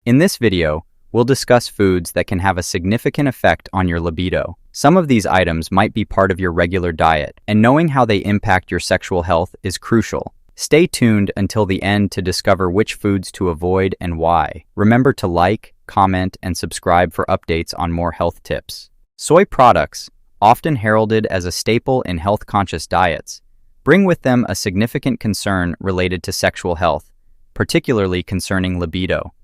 In this video, we'll discuss foods that can have a significant effect on your libido. Some of these items might be part of your regular diet, and knowing how they impact your sexual health is crucial. Stay tuned until the end to discover which foods to avoid and why. Remember to like, comment, and subscribe for updates on more health tips. Soy products, often heralded as a staple in health-conscious diets, bring with them a significant concern related to sexual health, particularly concerning libido.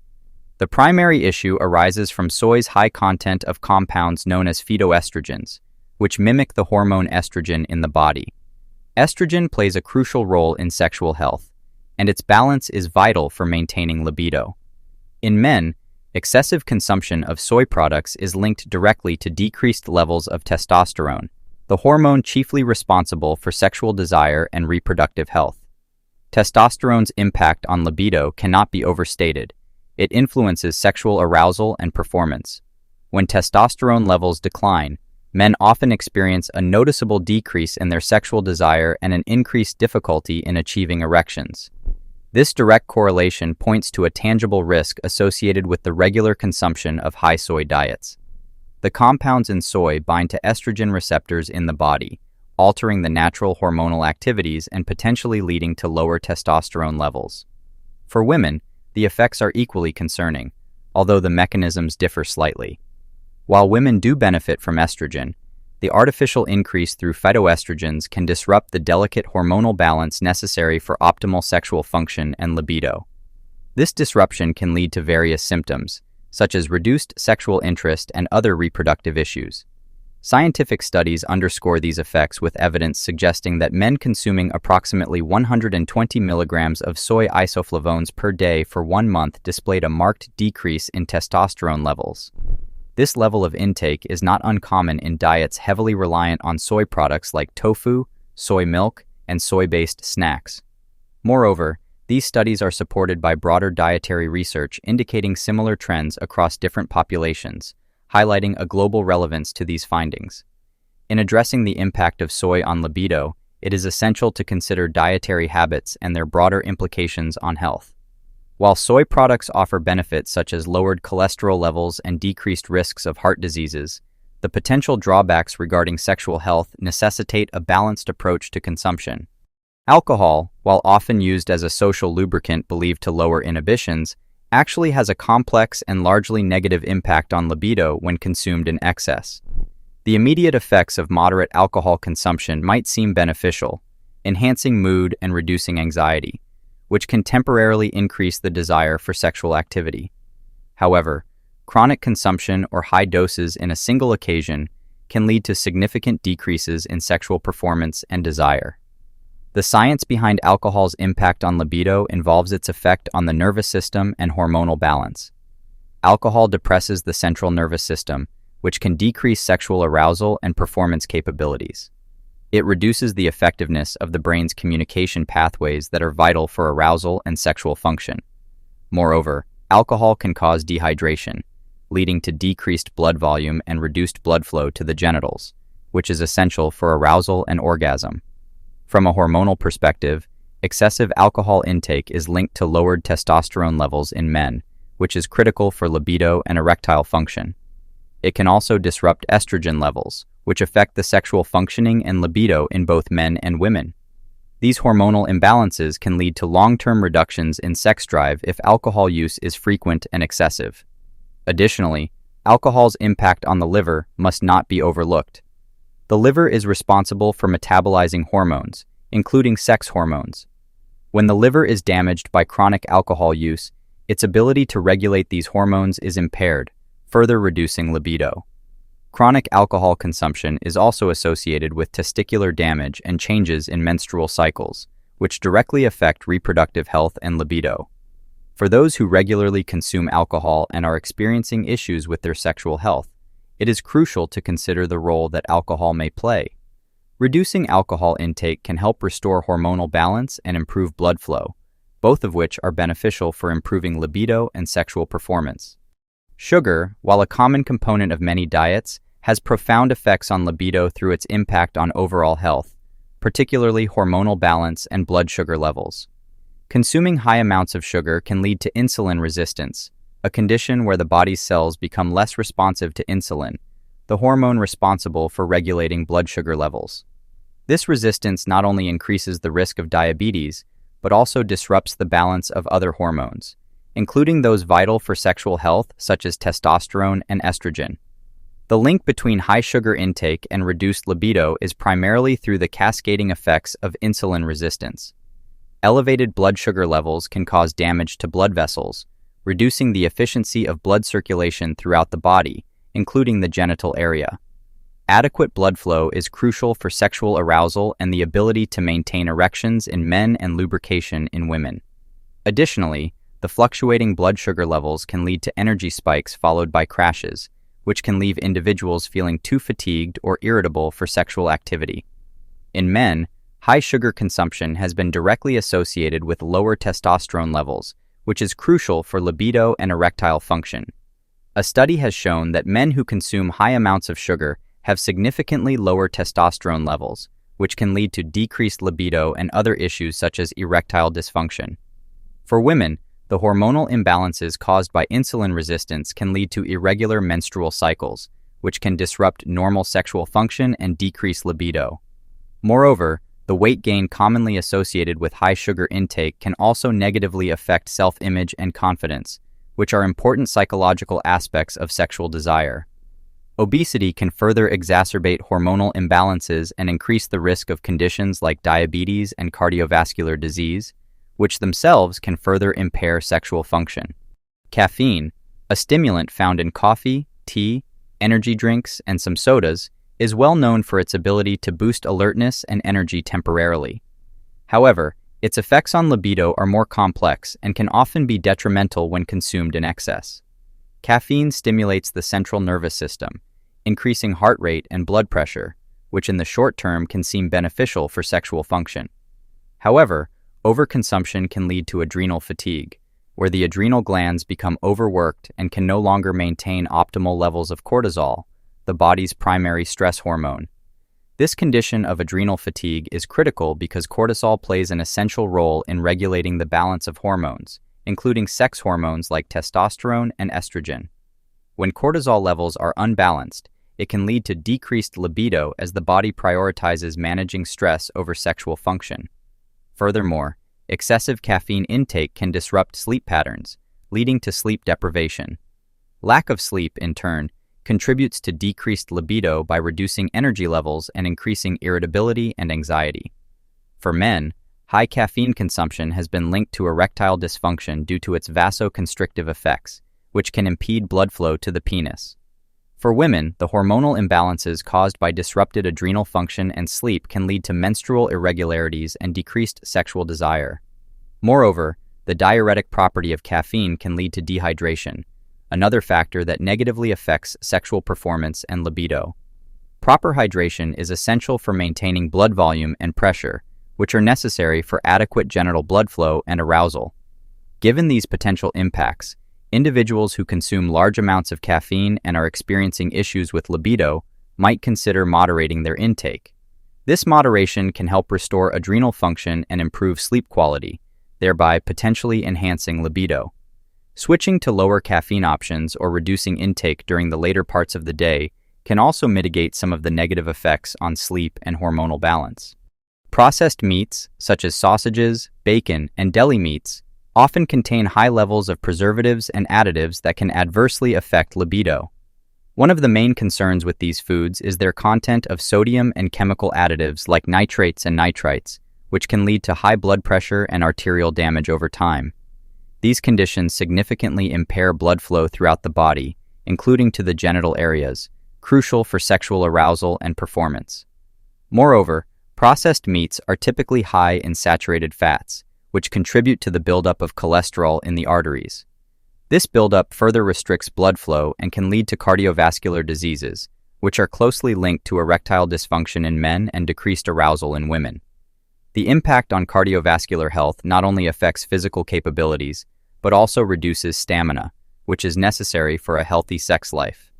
The primary issue arises from soy's high content of compounds known as phytoestrogens, which mimic the hormone estrogen in the body. Estrogen plays a crucial role in sexual health, and its balance is vital for maintaining libido. In men, excessive consumption of soy products is linked directly to decreased levels of testosterone, the hormone chiefly responsible for sexual desire and reproductive health. Testosterone's impact on libido cannot be overstated. It influences sexual arousal and performance. When testosterone levels decline, men often experience a noticeable decrease in their sexual desire and an increased difficulty in achieving erections. This direct correlation points to a tangible risk associated with the regular consumption of high soy diets. The compounds in soy bind to estrogen receptors in the body, altering the natural hormonal activities and potentially leading to lower testosterone levels. For women, the effects are equally concerning, although the mechanisms differ slightly. While women do benefit from estrogen, the artificial increase through phytoestrogens can disrupt the delicate hormonal balance necessary for optimal sexual function and libido. This disruption can lead to various symptoms, such as reduced sexual interest and other reproductive issues. Scientific studies underscore these effects with evidence suggesting that men consuming approximately 120 milligrams of soy isoflavones per day for 1 month displayed a marked decrease in testosterone levels. This level of intake is not uncommon in diets heavily reliant on soy products like tofu, soy milk, and soy-based snacks. Moreover, these studies are supported by broader dietary research indicating similar trends across different populations, highlighting a global relevance to these findings. In addressing the impact of soy on libido, it is essential to consider dietary habits and their broader implications on health. While soy products offer benefits such as lowered cholesterol levels and decreased risks of heart diseases, the potential drawbacks regarding sexual health necessitate a balanced approach to consumption. Alcohol, while often used as a social lubricant believed to lower inhibitions, actually has a complex and largely negative impact on libido when consumed in excess. The immediate effects of moderate alcohol consumption might seem beneficial, enhancing mood and reducing anxiety, which can temporarily increase the desire for sexual activity. However, chronic consumption or high doses in a single occasion can lead to significant decreases in sexual performance and desire. The science behind alcohol's impact on libido involves its effect on the nervous system and hormonal balance. Alcohol depresses the central nervous system, which can decrease sexual arousal and performance capabilities. It reduces the effectiveness of the brain's communication pathways that are vital for arousal and sexual function. Moreover, alcohol can cause dehydration, leading to decreased blood volume and reduced blood flow to the genitals, which is essential for arousal and orgasm. From a hormonal perspective, excessive alcohol intake is linked to lowered testosterone levels in men, which is critical for libido and erectile function. It can also disrupt estrogen levels, which affect the sexual functioning and libido in both men and women. These hormonal imbalances can lead to long-term reductions in sex drive if alcohol use is frequent and excessive. Additionally, alcohol's impact on the liver must not be overlooked. The liver is responsible for metabolizing hormones, including sex hormones. When the liver is damaged by chronic alcohol use, its ability to regulate these hormones is impaired, further reducing libido. Chronic alcohol consumption is also associated with testicular damage and changes in menstrual cycles, which directly affect reproductive health and libido. For those who regularly consume alcohol and are experiencing issues with their sexual health, it is crucial to consider the role that alcohol may play. Reducing alcohol intake can help restore hormonal balance and improve blood flow, both of which are beneficial for improving libido and sexual performance. Sugar, while a common component of many diets, has profound effects on libido through its impact on overall health, particularly hormonal balance and blood sugar levels. Consuming high amounts of sugar can lead to insulin resistance, a condition where the body's cells become less responsive to insulin, the hormone responsible for regulating blood sugar levels. This resistance not only increases the risk of diabetes, but also disrupts the balance of other hormones, including those vital for sexual health such as testosterone and estrogen. The link between high sugar intake and reduced libido is primarily through the cascading effects of insulin resistance. Elevated blood sugar levels can cause damage to blood vessels, reducing the efficiency of blood circulation throughout the body, including the genital area. Adequate blood flow is crucial for sexual arousal and the ability to maintain erections in men and lubrication in women. Additionally, the fluctuating blood sugar levels can lead to energy spikes followed by crashes, which can leave individuals feeling too fatigued or irritable for sexual activity. In men, high sugar consumption has been directly associated with lower testosterone levels, which is crucial for libido and erectile function. A study has shown that men who consume high amounts of sugar have significantly lower testosterone levels, which can lead to decreased libido and other issues such as erectile dysfunction. For women, the hormonal imbalances caused by insulin resistance can lead to irregular menstrual cycles, which can disrupt normal sexual function and decrease libido. Moreover, the weight gain commonly associated with high sugar intake can also negatively affect self-image and confidence, which are important psychological aspects of sexual desire. Obesity can further exacerbate hormonal imbalances and increase the risk of conditions like diabetes and cardiovascular disease, which themselves can further impair sexual function. Caffeine, a stimulant found in coffee, tea, energy drinks, and some sodas, is well known for its ability to boost alertness and energy temporarily. However, its effects on libido are more complex and can often be detrimental when consumed in excess. Caffeine stimulates the central nervous system, increasing heart rate and blood pressure, which in the short term can seem beneficial for sexual function. However, overconsumption can lead to adrenal fatigue, where the adrenal glands become overworked and can no longer maintain optimal levels of cortisol, the body's primary stress hormone. This condition of adrenal fatigue is critical because cortisol plays an essential role in regulating the balance of hormones, including sex hormones like testosterone and estrogen. When cortisol levels are unbalanced, it can lead to decreased libido as the body prioritizes managing stress over sexual function. Furthermore, excessive caffeine intake can disrupt sleep patterns, leading to sleep deprivation. Lack of sleep, in turn, contributes to decreased libido by reducing energy levels and increasing irritability and anxiety. For men, high caffeine consumption has been linked to erectile dysfunction due to its vasoconstrictive effects, which can impede blood flow to the penis. For women, the hormonal imbalances caused by disrupted adrenal function and sleep can lead to menstrual irregularities and decreased sexual desire. Moreover, the diuretic property of caffeine can lead to dehydration, another factor that negatively affects sexual performance and libido. Proper hydration is essential for maintaining blood volume and pressure, which are necessary for adequate genital blood flow and arousal. Given these potential impacts, individuals who consume large amounts of caffeine and are experiencing issues with libido might consider moderating their intake. This moderation can help restore adrenal function and improve sleep quality, thereby potentially enhancing libido. Switching to lower caffeine options or reducing intake during the later parts of the day can also mitigate some of the negative effects on sleep and hormonal balance. Processed meats, such as sausages, bacon, and deli meats, often contain high levels of preservatives and additives that can adversely affect libido. One of the main concerns with these foods is their content of sodium and chemical additives like nitrates and nitrites, which can lead to high blood pressure and arterial damage over time. These conditions significantly impair blood flow throughout the body, including to the genital areas, crucial for sexual arousal and performance. Moreover, processed meats are typically high in saturated fats, which contribute to the buildup of cholesterol in the arteries. This buildup further restricts blood flow and can lead to cardiovascular diseases, which are closely linked to erectile dysfunction in men and decreased arousal in women. The impact on cardiovascular health not only affects physical capabilities, but also reduces stamina, which is necessary for a healthy sex life.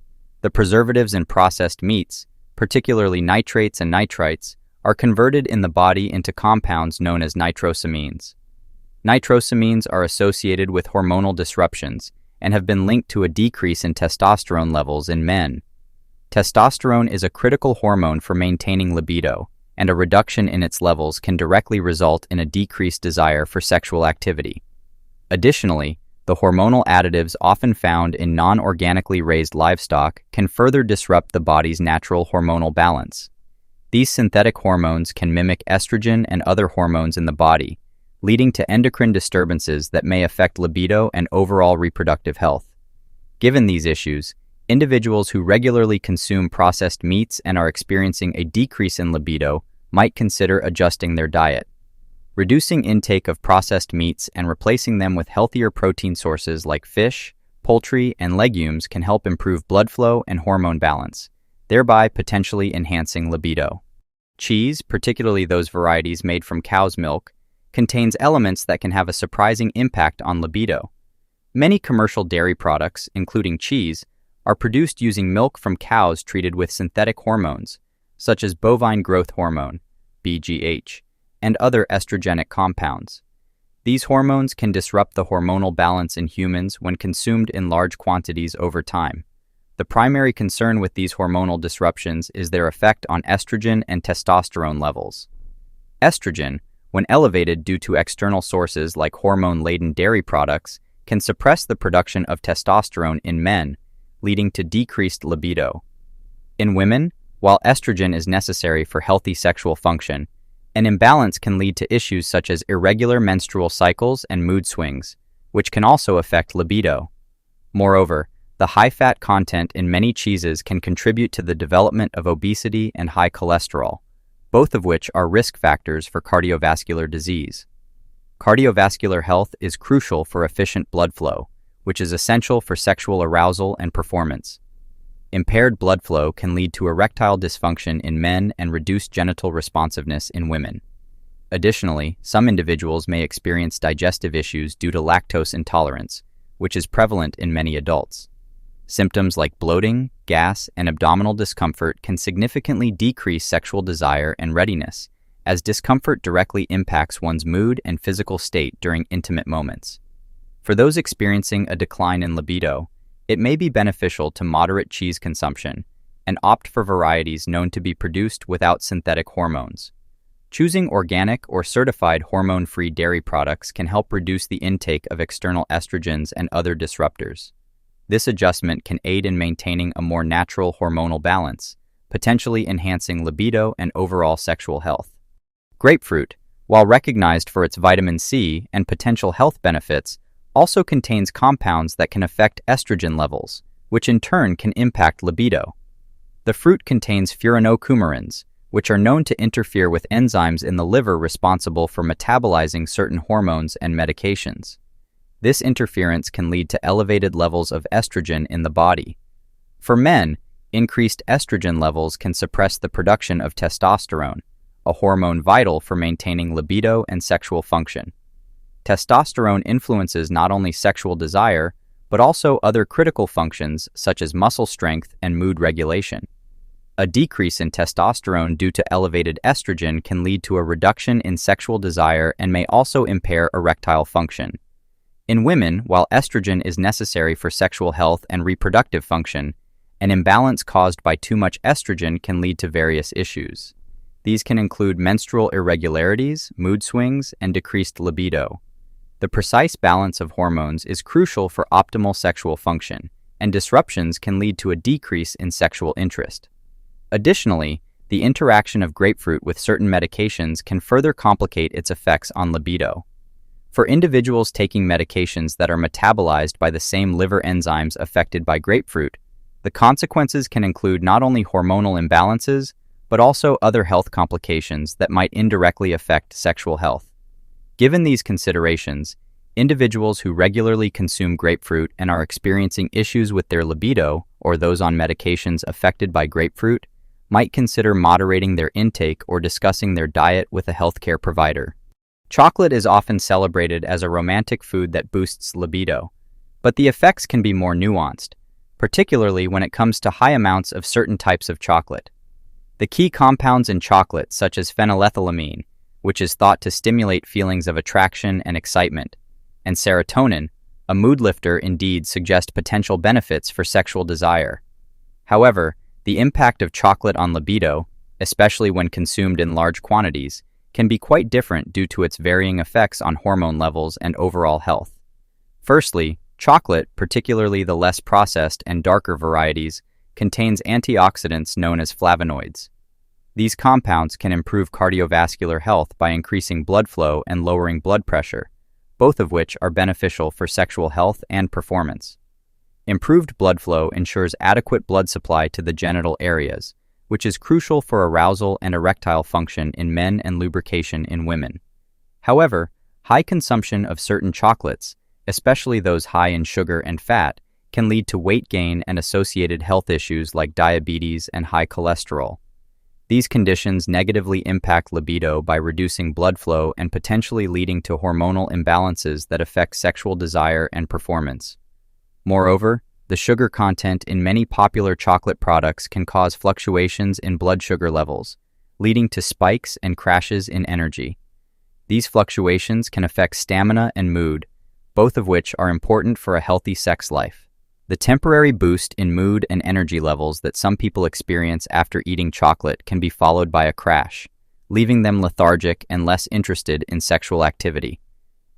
The preservatives in processed meats, particularly nitrates and nitrites, are converted in the body into compounds known as nitrosamines. Nitrosamines are associated with hormonal disruptions and have been linked to a decrease in testosterone levels in men. Testosterone is a critical hormone for maintaining libido, and a reduction in its levels can directly result in a decreased desire for sexual activity. Additionally, the hormonal additives often found in non-organically raised livestock can further disrupt the body's natural hormonal balance. These synthetic hormones can mimic estrogen and other hormones in the body, leading to endocrine disturbances that may affect libido and overall reproductive health. Given these issues, individuals who regularly consume processed meats and are experiencing a decrease in libido might consider adjusting their diet. Reducing intake of processed meats and replacing them with healthier protein sources like fish, poultry, and legumes can help improve blood flow and hormone balance, thereby potentially enhancing libido. Cheese, particularly those varieties made from cow's milk, contains elements that can have a surprising impact on libido. Many commercial dairy products, including cheese, are produced using milk from cows treated with synthetic hormones, such as bovine growth hormone, BGH, and other estrogenic compounds. These hormones can disrupt the hormonal balance in humans when consumed in large quantities over time. The primary concern with these hormonal disruptions is their effect on estrogen and testosterone levels. Estrogen, when elevated due to external sources like hormone-laden dairy products, can suppress the production of testosterone in men, leading to decreased libido. In women, while estrogen is necessary for healthy sexual function, an imbalance can lead to issues such as irregular menstrual cycles and mood swings, which can also affect libido. Moreover, the high-fat content in many cheeses can contribute to the development of obesity and high cholesterol, both of which are risk factors for cardiovascular disease. Cardiovascular health is crucial for efficient blood flow, which is essential for sexual arousal and performance. Impaired blood flow can lead to erectile dysfunction in men and reduced genital responsiveness in women. Additionally, some individuals may experience digestive issues due to lactose intolerance, which is prevalent in many adults. Symptoms like bloating, gas, and abdominal discomfort can significantly decrease sexual desire and readiness, as discomfort directly impacts one's mood and physical state during intimate moments. For those experiencing a decline in libido, it may be beneficial to moderate cheese consumption and opt for varieties known to be produced without synthetic hormones. Choosing organic or certified hormone-free dairy products can help reduce the intake of external estrogens and other disruptors. This adjustment can aid in maintaining a more natural hormonal balance, potentially enhancing libido and overall sexual health. Grapefruit, while recognized for its vitamin C and potential health benefits, also contains compounds that can affect estrogen levels, which in turn can impact libido. The fruit contains furanocoumarins, which are known to interfere with enzymes in the liver responsible for metabolizing certain hormones and medications. This interference can lead to elevated levels of estrogen in the body. For men, increased estrogen levels can suppress the production of testosterone, a hormone vital for maintaining libido and sexual function. Testosterone influences not only sexual desire, but also other critical functions such as muscle strength and mood regulation. A decrease in testosterone due to elevated estrogen can lead to a reduction in sexual desire and may also impair erectile function. In women, while estrogen is necessary for sexual health and reproductive function, an imbalance caused by too much estrogen can lead to various issues. These can include menstrual irregularities, mood swings, and decreased libido. The precise balance of hormones is crucial for optimal sexual function, and disruptions can lead to a decrease in sexual interest. Additionally, the interaction of grapefruit with certain medications can further complicate its effects on libido. For individuals taking medications that are metabolized by the same liver enzymes affected by grapefruit, the consequences can include not only hormonal imbalances, but also other health complications that might indirectly affect sexual health. Given these considerations, individuals who regularly consume grapefruit and are experiencing issues with their libido, or those on medications affected by grapefruit, might consider moderating their intake or discussing their diet with a healthcare provider. Chocolate is often celebrated as a romantic food that boosts libido, but the effects can be more nuanced, particularly when it comes to high amounts of certain types of chocolate. The key compounds in chocolate, such as phenylethylamine, which is thought to stimulate feelings of attraction and excitement, and serotonin, A mood lifter indeed suggests potential benefits for sexual desire. However, the impact of chocolate on libido, especially when consumed in large quantities, can be quite different due to its varying effects on hormone levels and overall health. Firstly, chocolate, particularly the less processed and darker varieties, contains antioxidants known as flavonoids. These compounds can improve cardiovascular health by increasing blood flow and lowering blood pressure, both of which are beneficial for sexual health and performance. Improved blood flow ensures adequate blood supply to the genital areas, which is crucial for arousal and erectile function in men and lubrication in women. However, high consumption of certain chocolates, especially those high in sugar and fat, can lead to weight gain and associated health issues like diabetes and high cholesterol. These conditions negatively impact libido by reducing blood flow and potentially leading to hormonal imbalances that affect sexual desire and performance. Moreover, the sugar content in many popular chocolate products can cause fluctuations in blood sugar levels, leading to spikes and crashes in energy. These fluctuations can affect stamina and mood, both of which are important for a healthy sex life. The temporary boost in mood and energy levels that some people experience after eating chocolate can be followed by a crash, leaving them lethargic and less interested in sexual activity.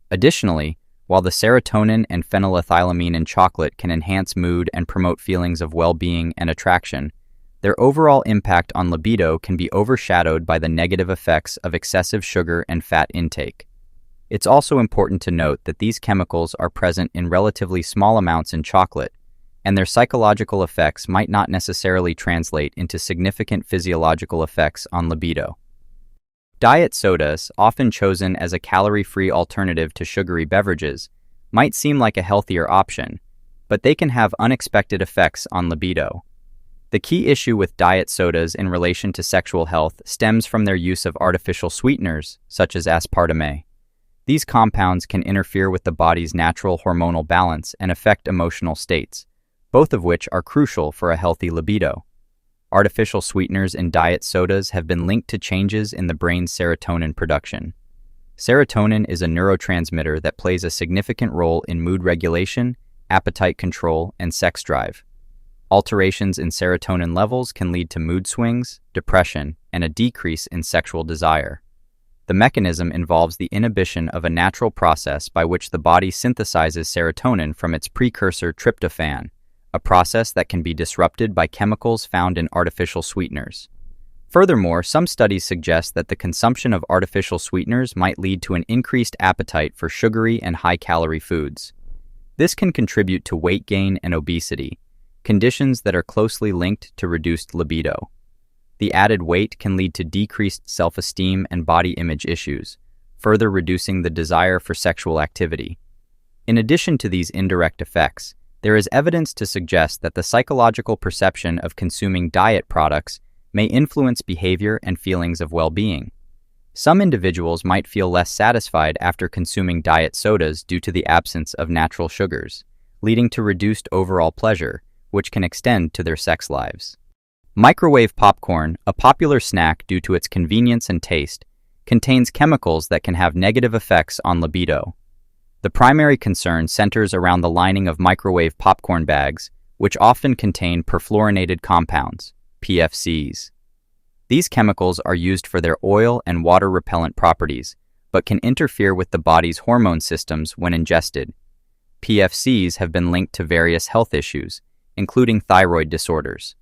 Additionally, while the serotonin and phenylethylamine in chocolate can enhance mood and promote feelings of well-being and attraction, their overall impact on libido can be overshadowed by the negative effects of excessive sugar and fat intake. It's also important to note that these chemicals are present in relatively small amounts in chocolate, and their psychological effects might not necessarily translate into significant physiological effects on libido. Diet sodas, often chosen as a calorie-free alternative to sugary beverages, might seem like a healthier option, but they can have unexpected effects on libido. The key issue with diet sodas in relation to sexual health stems from their use of artificial sweeteners, such as aspartame. These compounds can interfere with the body's natural hormonal balance and affect emotional states, both of which are crucial for a healthy libido. Artificial sweeteners in diet sodas have been linked to changes in the brain's serotonin production. Serotonin is a neurotransmitter that plays a significant role in mood regulation, appetite control, and sex drive. Alterations in serotonin levels can lead to mood swings, depression, and a decrease in sexual desire. The mechanism involves the inhibition of a natural process by which the body synthesizes serotonin from its precursor tryptophan, a process that can be disrupted by chemicals found in artificial sweeteners. Furthermore, some studies suggest that the consumption of artificial sweeteners might lead to an increased appetite for sugary and high-calorie foods. This can contribute to weight gain and obesity, conditions that are closely linked to reduced libido. The added weight can lead to decreased self-esteem and body image issues, further reducing the desire for sexual activity. In addition to these indirect effects, there is evidence to suggest that the psychological perception of consuming diet products may influence behavior and feelings of well-being. Some individuals might feel less satisfied after consuming diet sodas due to the absence of natural sugars, leading to reduced overall pleasure, which can extend to their sex lives. Microwave popcorn, a popular snack due to its convenience and taste, contains chemicals that can have negative effects on libido. The primary concern centers around the lining of microwave popcorn bags, which often contain perfluorinated compounds, PFCs. These chemicals are used for their oil and water-repellent properties, but can interfere with the body's hormone systems when ingested. PFCs have been linked to various health issues, including thyroid disorders.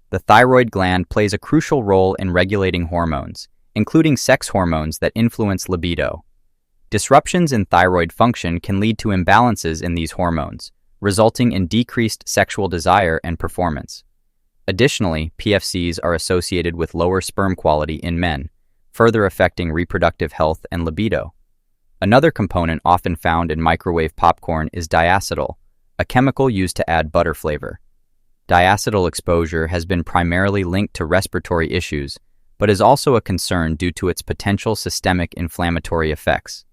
The thyroid gland plays a crucial role in regulating hormones, including sex hormones that influence libido. Disruptions in thyroid function can lead to imbalances in these hormones, resulting in decreased sexual desire and performance. Additionally, PFCs are associated with lower sperm quality in men, further affecting reproductive health and libido. Another component often found in microwave popcorn is diacetyl, a chemical used to add butter flavor. Diacetyl exposure has been primarily linked to respiratory issues, but is also a concern due to its potential systemic inflammatory effects.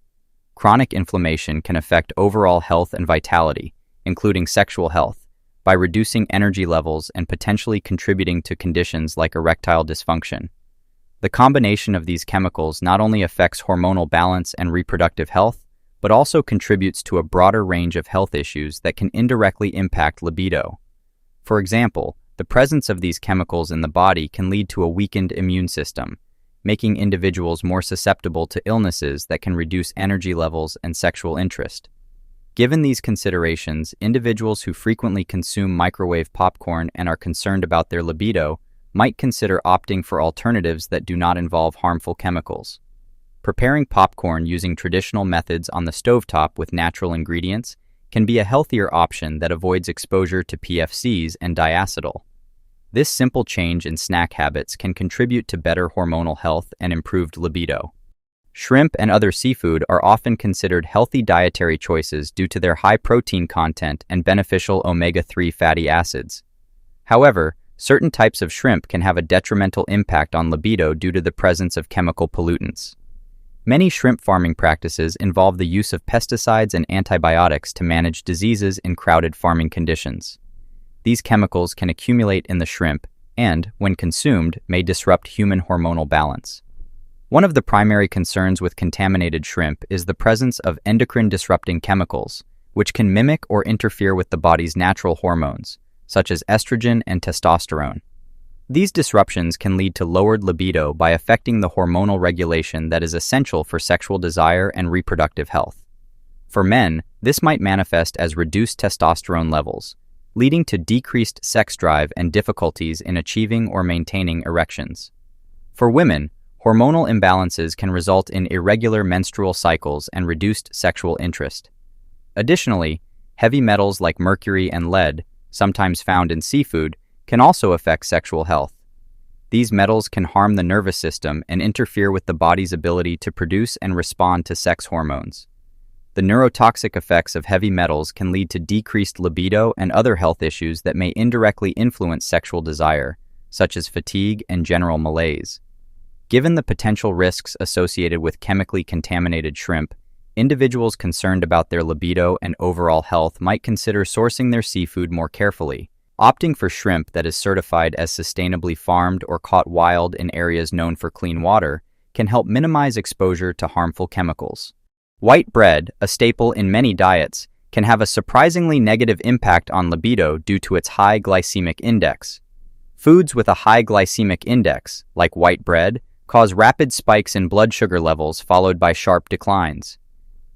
Chronic inflammation can affect overall health and vitality, including sexual health, by reducing energy levels and potentially contributing to conditions like erectile dysfunction. The combination of these chemicals not only affects hormonal balance and reproductive health, but also contributes to a broader range of health issues that can indirectly impact libido. For example, the presence of these chemicals in the body can lead to a weakened immune system, making individuals more susceptible to illnesses that can reduce energy levels and sexual interest. Given these considerations, individuals who frequently consume microwave popcorn and are concerned about their libido might consider opting for alternatives that do not involve harmful chemicals. Preparing popcorn using traditional methods on the stovetop with natural ingredients can be a healthier option that avoids exposure to PFCs and diacetyl. This simple change in snack habits can contribute to better hormonal health and improved libido. Shrimp and other seafood are often considered healthy dietary choices due to their high protein content and beneficial omega-3 fatty acids. However, certain types of shrimp can have a detrimental impact on libido due to the presence of chemical pollutants. Many shrimp farming practices involve the use of pesticides and antibiotics to manage diseases in crowded farming conditions. These chemicals can accumulate in the shrimp and, when consumed, may disrupt human hormonal balance. One of the primary concerns with contaminated shrimp is the presence of endocrine-disrupting chemicals, which can mimic or interfere with the body's natural hormones, such as estrogen and testosterone. These disruptions can lead to lowered libido by affecting the hormonal regulation that is essential for sexual desire and reproductive health. For men, this might manifest as reduced testosterone levels, leading to decreased sex drive and difficulties in achieving or maintaining erections. For women, hormonal imbalances can result in irregular menstrual cycles and reduced sexual interest. Additionally, heavy metals like mercury and lead, sometimes found in seafood, can also affect sexual health. These metals can harm the nervous system and interfere with the body's ability to produce and respond to sex hormones. The neurotoxic effects of heavy metals can lead to decreased libido and other health issues that may indirectly influence sexual desire, such as fatigue and general malaise. Given the potential risks associated with chemically contaminated shrimp, individuals concerned about their libido and overall health might consider sourcing their seafood more carefully. Opting for shrimp that is certified as sustainably farmed or caught wild in areas known for clean water can help minimize exposure to harmful chemicals. White bread, a staple in many diets, can have a surprisingly negative impact on libido due to its high glycemic index. Foods with a high glycemic index, like white bread, cause rapid spikes in blood sugar levels followed by sharp declines.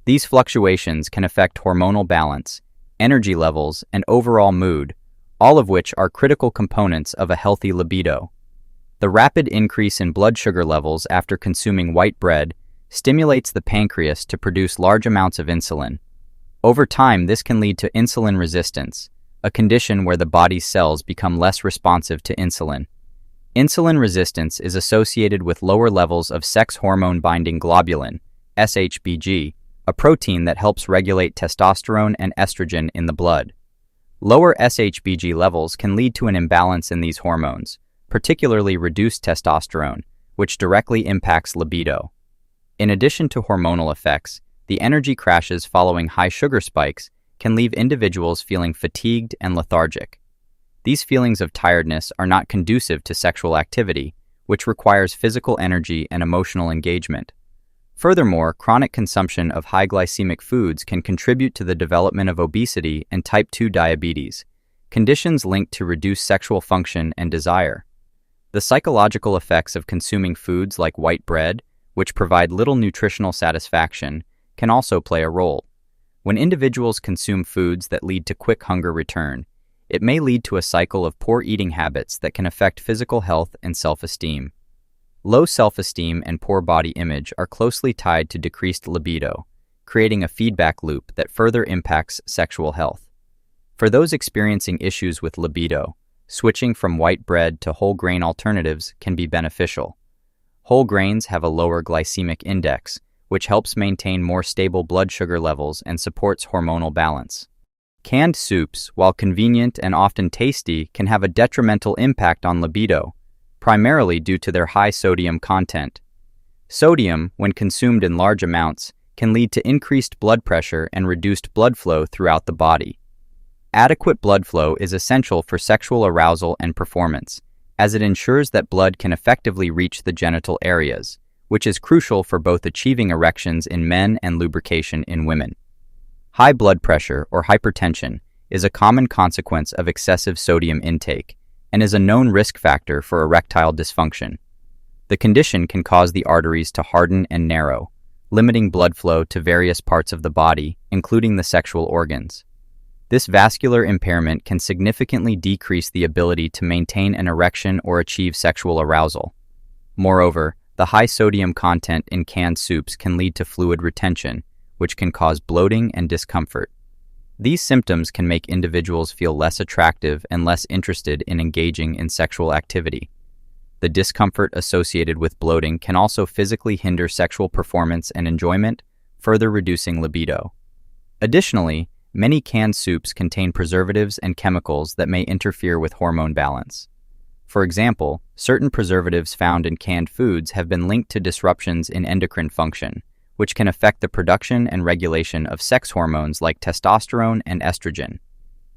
These fluctuations can affect hormonal balance, energy levels, and overall mood, all of which are critical components of a healthy libido. The rapid increase in blood sugar levels after consuming white bread stimulates the pancreas to produce large amounts of insulin. Over time, this can lead to insulin resistance, a condition where the body's cells become less responsive to insulin. Insulin resistance is associated with lower levels of sex hormone-binding globulin, SHBG, a protein that helps regulate testosterone and estrogen in the blood. Lower SHBG levels can lead to an imbalance in these hormones, particularly reduced testosterone, which directly impacts libido. In addition to hormonal effects, the energy crashes following high sugar spikes can leave individuals feeling fatigued and lethargic. These feelings of tiredness are not conducive to sexual activity, which requires physical energy and emotional engagement. Furthermore, chronic consumption of high glycemic foods can contribute to the development of obesity and type 2 diabetes, conditions linked to reduced sexual function and desire. The psychological effects of consuming foods like white bread, which provide little nutritional satisfaction, can also play a role. When individuals consume foods that lead to quick hunger return, it may lead to a cycle of poor eating habits that can affect physical health and self-esteem. Low self-esteem and poor body image are closely tied to decreased libido, creating a feedback loop that further impacts sexual health. For those experiencing issues with libido, switching from white bread to whole grain alternatives can be beneficial. Whole grains have a lower glycemic index, which helps maintain more stable blood sugar levels and supports hormonal balance. Canned soups, while convenient and often tasty, can have a detrimental impact on libido, primarily due to their high sodium content. Sodium, when consumed in large amounts, can lead to increased blood pressure and reduced blood flow throughout the body. Adequate blood flow is essential for sexual arousal and performance, as it ensures that blood can effectively reach the genital areas, which is crucial for both achieving erections in men and lubrication in women. High blood pressure or hypertension is a common consequence of excessive sodium intake and is a known risk factor for erectile dysfunction. The condition can cause the arteries to harden and narrow, limiting blood flow to various parts of the body, including the sexual organs. This vascular impairment can significantly decrease the ability to maintain an erection or achieve sexual arousal. Moreover, the high sodium content in canned soups can lead to fluid retention, which can cause bloating and discomfort. These symptoms can make individuals feel less attractive and less interested in engaging in sexual activity. The discomfort associated with bloating can also physically hinder sexual performance and enjoyment, further reducing libido. Additionally, many canned soups contain preservatives and chemicals that may interfere with hormone balance. For example, certain preservatives found in canned foods have been linked to disruptions in endocrine function, which can affect the production and regulation of sex hormones like testosterone and estrogen.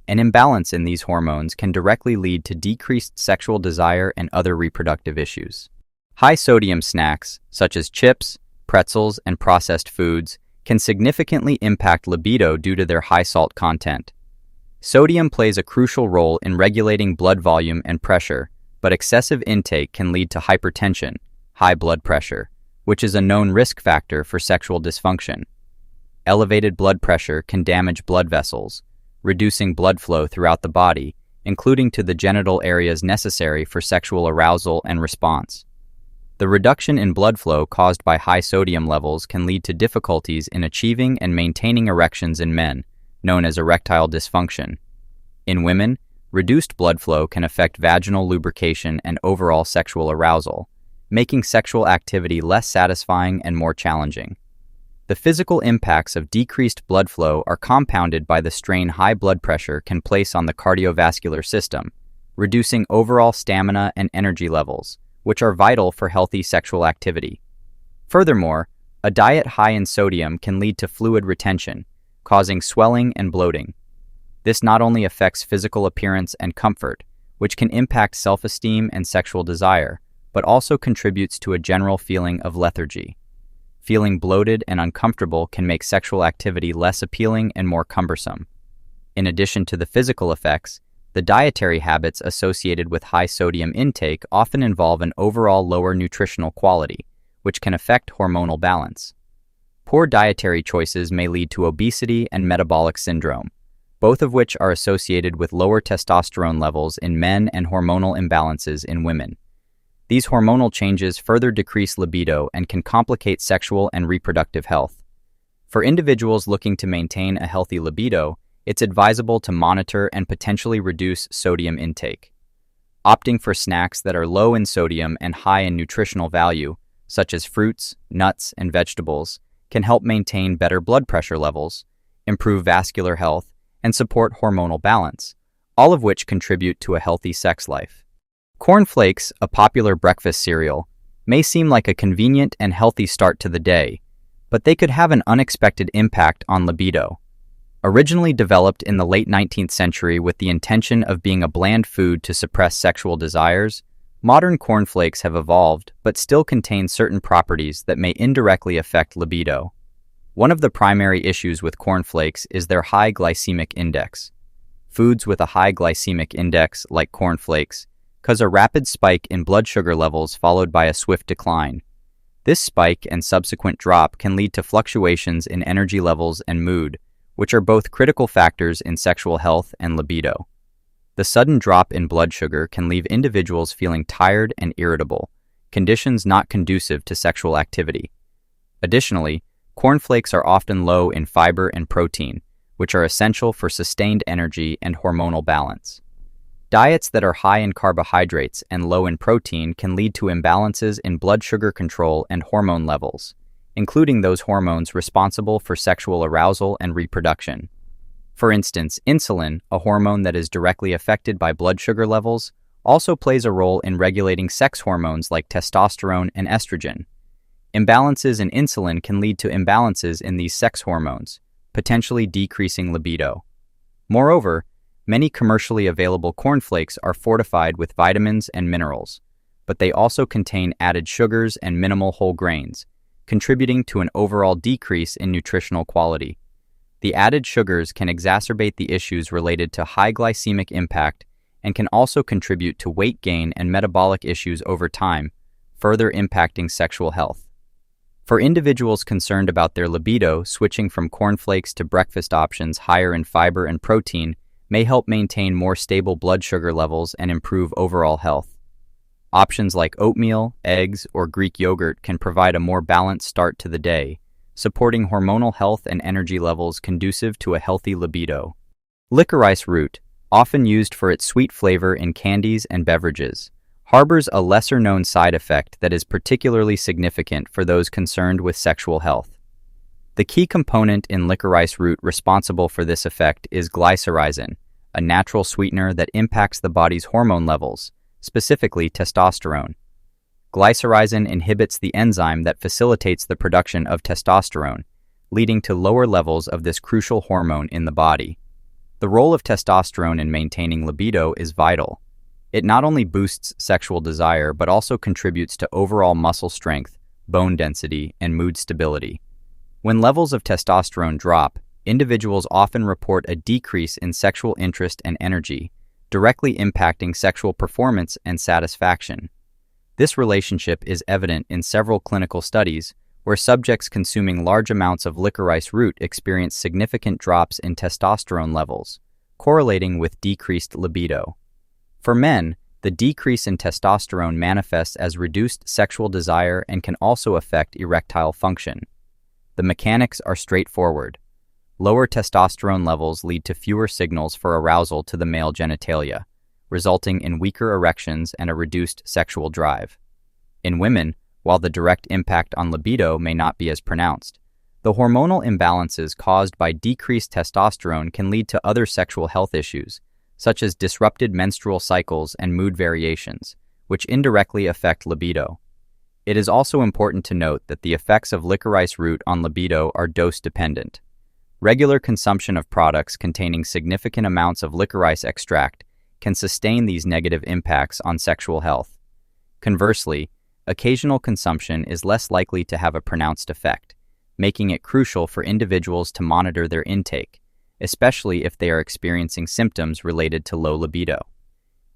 An imbalance in these hormones can directly lead to decreased sexual desire and other reproductive issues. High-sodium snacks, such as chips, pretzels, and processed foods, can significantly impact libido due to their high salt content. Sodium plays a crucial role in regulating blood volume and pressure, but excessive intake can lead to hypertension, high blood pressure, which is a known risk factor for sexual dysfunction. Elevated blood pressure can damage blood vessels, reducing blood flow throughout the body, including to the genital areas necessary for sexual arousal and response. The reduction in blood flow caused by high sodium levels can lead to difficulties in achieving and maintaining erections in men, known as erectile dysfunction. In women, reduced blood flow can affect vaginal lubrication and overall sexual arousal, making sexual activity less satisfying and more challenging. The physical impacts of decreased blood flow are compounded by the strain high blood pressure can place on the cardiovascular system, reducing overall stamina and energy levels, which are vital for healthy sexual activity. Furthermore, a diet high in sodium can lead to fluid retention, causing swelling and bloating. This not only affects physical appearance and comfort, which can impact self-esteem and sexual desire, but also contributes to a general feeling of lethargy. Feeling bloated and uncomfortable can make sexual activity less appealing and more cumbersome. In addition to the physical effects, the dietary habits associated with high sodium intake often involve an overall lower nutritional quality, which can affect hormonal balance. Poor dietary choices may lead to obesity and metabolic syndrome, both of which are associated with lower testosterone levels in men and hormonal imbalances in women. These hormonal changes further decrease libido and can complicate sexual and reproductive health. For individuals looking to maintain a healthy libido, it's advisable to monitor and potentially reduce sodium intake. Opting for snacks that are low in sodium and high in nutritional value, such as fruits, nuts, and vegetables, can help maintain better blood pressure levels, improve vascular health, and support hormonal balance, all of which contribute to a healthy sex life. Cornflakes, a popular breakfast cereal, may seem like a convenient and healthy start to the day, but they could have an unexpected impact on libido. Originally developed in the late 19th century with the intention of being a bland food to suppress sexual desires, modern cornflakes have evolved but still contain certain properties that may indirectly affect libido. One of the primary issues with cornflakes is their high glycemic index. Foods with a high glycemic index, like cornflakes, cause a rapid spike in blood sugar levels followed by a swift decline. This spike and subsequent drop can lead to fluctuations in energy levels and mood, which are both critical factors in sexual health and libido. The sudden drop in blood sugar can leave individuals feeling tired and irritable, conditions not conducive to sexual activity. Additionally, cornflakes are often low in fiber and protein, which are essential for sustained energy and hormonal balance. Diets that are high in carbohydrates and low in protein can lead to imbalances in blood sugar control and hormone levels, including those hormones responsible for sexual arousal and reproduction. For instance, insulin, a hormone that is directly affected by blood sugar levels, also plays a role in regulating sex hormones like testosterone and estrogen. Imbalances in insulin can lead to imbalances in these sex hormones, potentially decreasing libido. Moreover, many commercially available cornflakes are fortified with vitamins and minerals, but they also contain added sugars and minimal whole grains, contributing to an overall decrease in nutritional quality. The added sugars can exacerbate the issues related to high glycemic impact and can also contribute to weight gain and metabolic issues over time, further impacting sexual health. For individuals concerned about their libido, switching from cornflakes to breakfast options higher in fiber and protein may help maintain more stable blood sugar levels and improve overall health. Options like oatmeal, eggs, or Greek yogurt can provide a more balanced start to the day, supporting hormonal health and energy levels conducive to a healthy libido. Licorice root, often used for its sweet flavor in candies and beverages, harbors a lesser-known side effect that is particularly significant for those concerned with sexual health. The key component in licorice root responsible for this effect is glycyrrhizin, a natural sweetener that impacts the body's hormone levels, specifically testosterone. Glycyrrhizin inhibits the enzyme that facilitates the production of testosterone, leading to lower levels of this crucial hormone in the body. The role of testosterone in maintaining libido is vital. It not only boosts sexual desire but also contributes to overall muscle strength, bone density, and mood stability. When levels of testosterone drop, individuals often report a decrease in sexual interest and energy, directly impacting sexual performance and satisfaction. This relationship is evident in several clinical studies where subjects consuming large amounts of licorice root experience significant drops in testosterone levels, correlating with decreased libido. For men, the decrease in testosterone manifests as reduced sexual desire and can also affect erectile function. The mechanics are straightforward. Lower testosterone levels lead to fewer signals for arousal to the male genitalia, resulting in weaker erections and a reduced sexual drive. In women, while the direct impact on libido may not be as pronounced, the hormonal imbalances caused by decreased testosterone can lead to other sexual health issues, such as disrupted menstrual cycles and mood variations, which indirectly affect libido. It is also important to note that the effects of licorice root on libido are dose-dependent. Regular consumption of products containing significant amounts of licorice extract can sustain these negative impacts on sexual health. Conversely, occasional consumption is less likely to have a pronounced effect, making it crucial for individuals to monitor their intake, especially if they are experiencing symptoms related to low libido.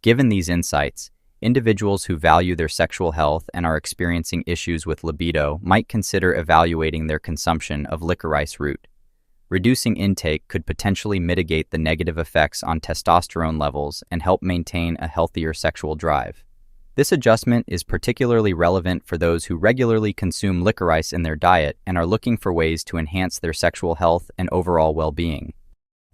Given these insights, individuals who value their sexual health and are experiencing issues with libido might consider evaluating their consumption of licorice root. Reducing intake could potentially mitigate the negative effects on testosterone levels and help maintain a healthier sexual drive. This adjustment is particularly relevant for those who regularly consume licorice in their diet and are looking for ways to enhance their sexual health and overall well-being.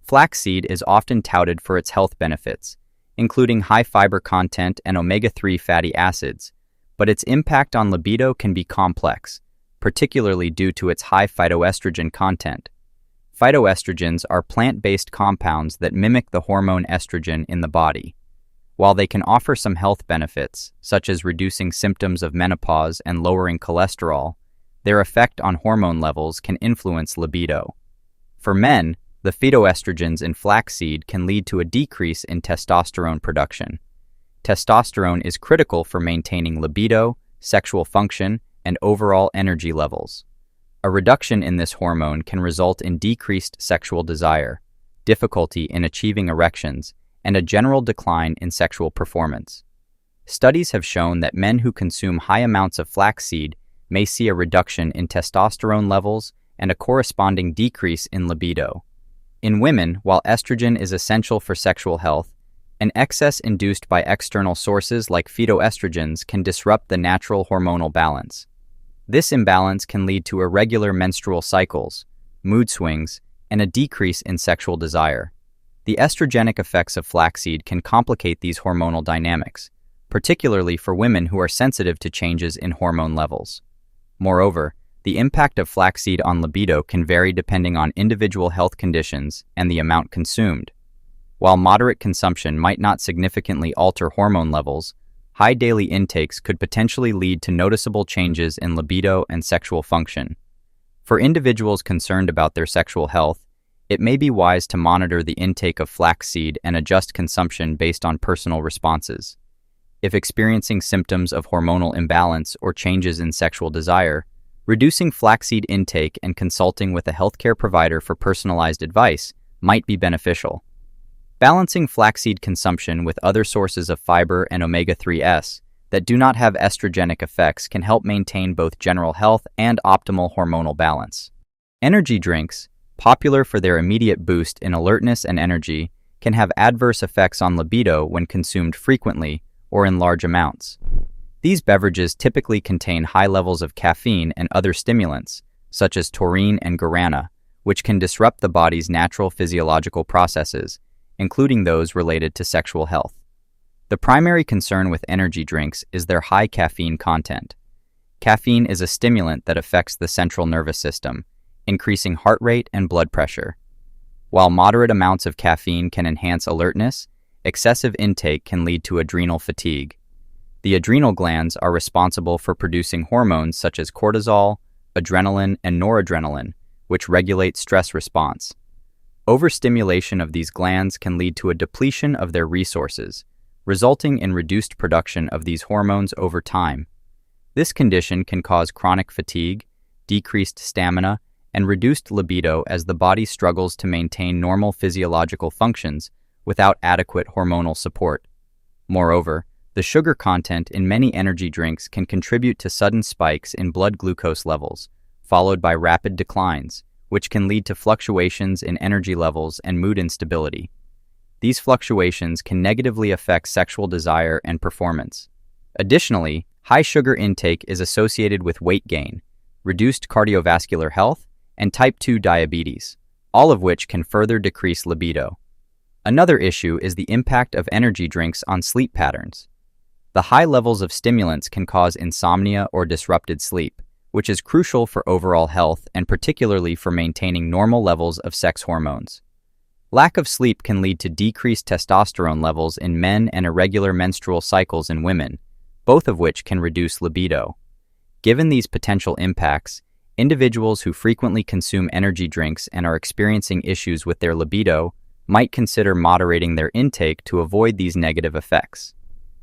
Flaxseed is often touted for its health benefits, including high fiber content and omega-3 fatty acids, but its impact on libido can be complex, particularly due to its high phytoestrogen content. Phytoestrogens are plant-based compounds that mimic the hormone estrogen in the body. While they can offer some health benefits, such as reducing symptoms of menopause and lowering cholesterol, their effect on hormone levels can influence libido. For men, the phytoestrogens in flaxseed can lead to a decrease in testosterone production. Testosterone is critical for maintaining libido, sexual function, and overall energy levels. A reduction in this hormone can result in decreased sexual desire, difficulty in achieving erections, and a general decline in sexual performance. Studies have shown that men who consume high amounts of flaxseed may see a reduction in testosterone levels and a corresponding decrease in libido. In women, while estrogen is essential for sexual health, an excess induced by external sources like phytoestrogens can disrupt the natural hormonal balance. This imbalance can lead to irregular menstrual cycles, mood swings, and a decrease in sexual desire. The estrogenic effects of flaxseed can complicate these hormonal dynamics, particularly for women who are sensitive to changes in hormone levels. Moreover, the impact of flaxseed on libido can vary depending on individual health conditions and the amount consumed. While moderate consumption might not significantly alter hormone levels, high daily intakes could potentially lead to noticeable changes in libido and sexual function. For individuals concerned about their sexual health, it may be wise to monitor the intake of flaxseed and adjust consumption based on personal responses. If experiencing symptoms of hormonal imbalance or changes in sexual desire, reducing flaxseed intake and consulting with a healthcare provider for personalized advice might be beneficial. Balancing flaxseed consumption with other sources of fiber and omega-3s that do not have estrogenic effects can help maintain both general health and optimal hormonal balance. Energy drinks, popular for their immediate boost in alertness and energy, can have adverse effects on libido when consumed frequently or in large amounts. These beverages typically contain high levels of caffeine and other stimulants, such as taurine and guarana, which can disrupt the body's natural physiological processes, including those related to sexual health. The primary concern with energy drinks is their high caffeine content. Caffeine is a stimulant that affects the central nervous system, increasing heart rate and blood pressure. While moderate amounts of caffeine can enhance alertness, excessive intake can lead to adrenal fatigue. The adrenal glands are responsible for producing hormones such as cortisol, adrenaline, and noradrenaline, which regulate stress response. Overstimulation of these glands can lead to a depletion of their resources, resulting in reduced production of these hormones over time. This condition can cause chronic fatigue, decreased stamina, and reduced libido as the body struggles to maintain normal physiological functions without adequate hormonal support. Moreover, the sugar content in many energy drinks can contribute to sudden spikes in blood glucose levels, followed by rapid declines, which can lead to fluctuations in energy levels and mood instability. These fluctuations can negatively affect sexual desire and performance. Additionally, high sugar intake is associated with weight gain, reduced cardiovascular health, and type 2 diabetes, all of which can further decrease libido. Another issue is the impact of energy drinks on sleep patterns. The high levels of stimulants can cause insomnia or disrupted sleep, which is crucial for overall health and particularly for maintaining normal levels of sex hormones. Lack of sleep can lead to decreased testosterone levels in men and irregular menstrual cycles in women, both of which can reduce libido. Given these potential impacts, individuals who frequently consume energy drinks and are experiencing issues with their libido might consider moderating their intake to avoid these negative effects.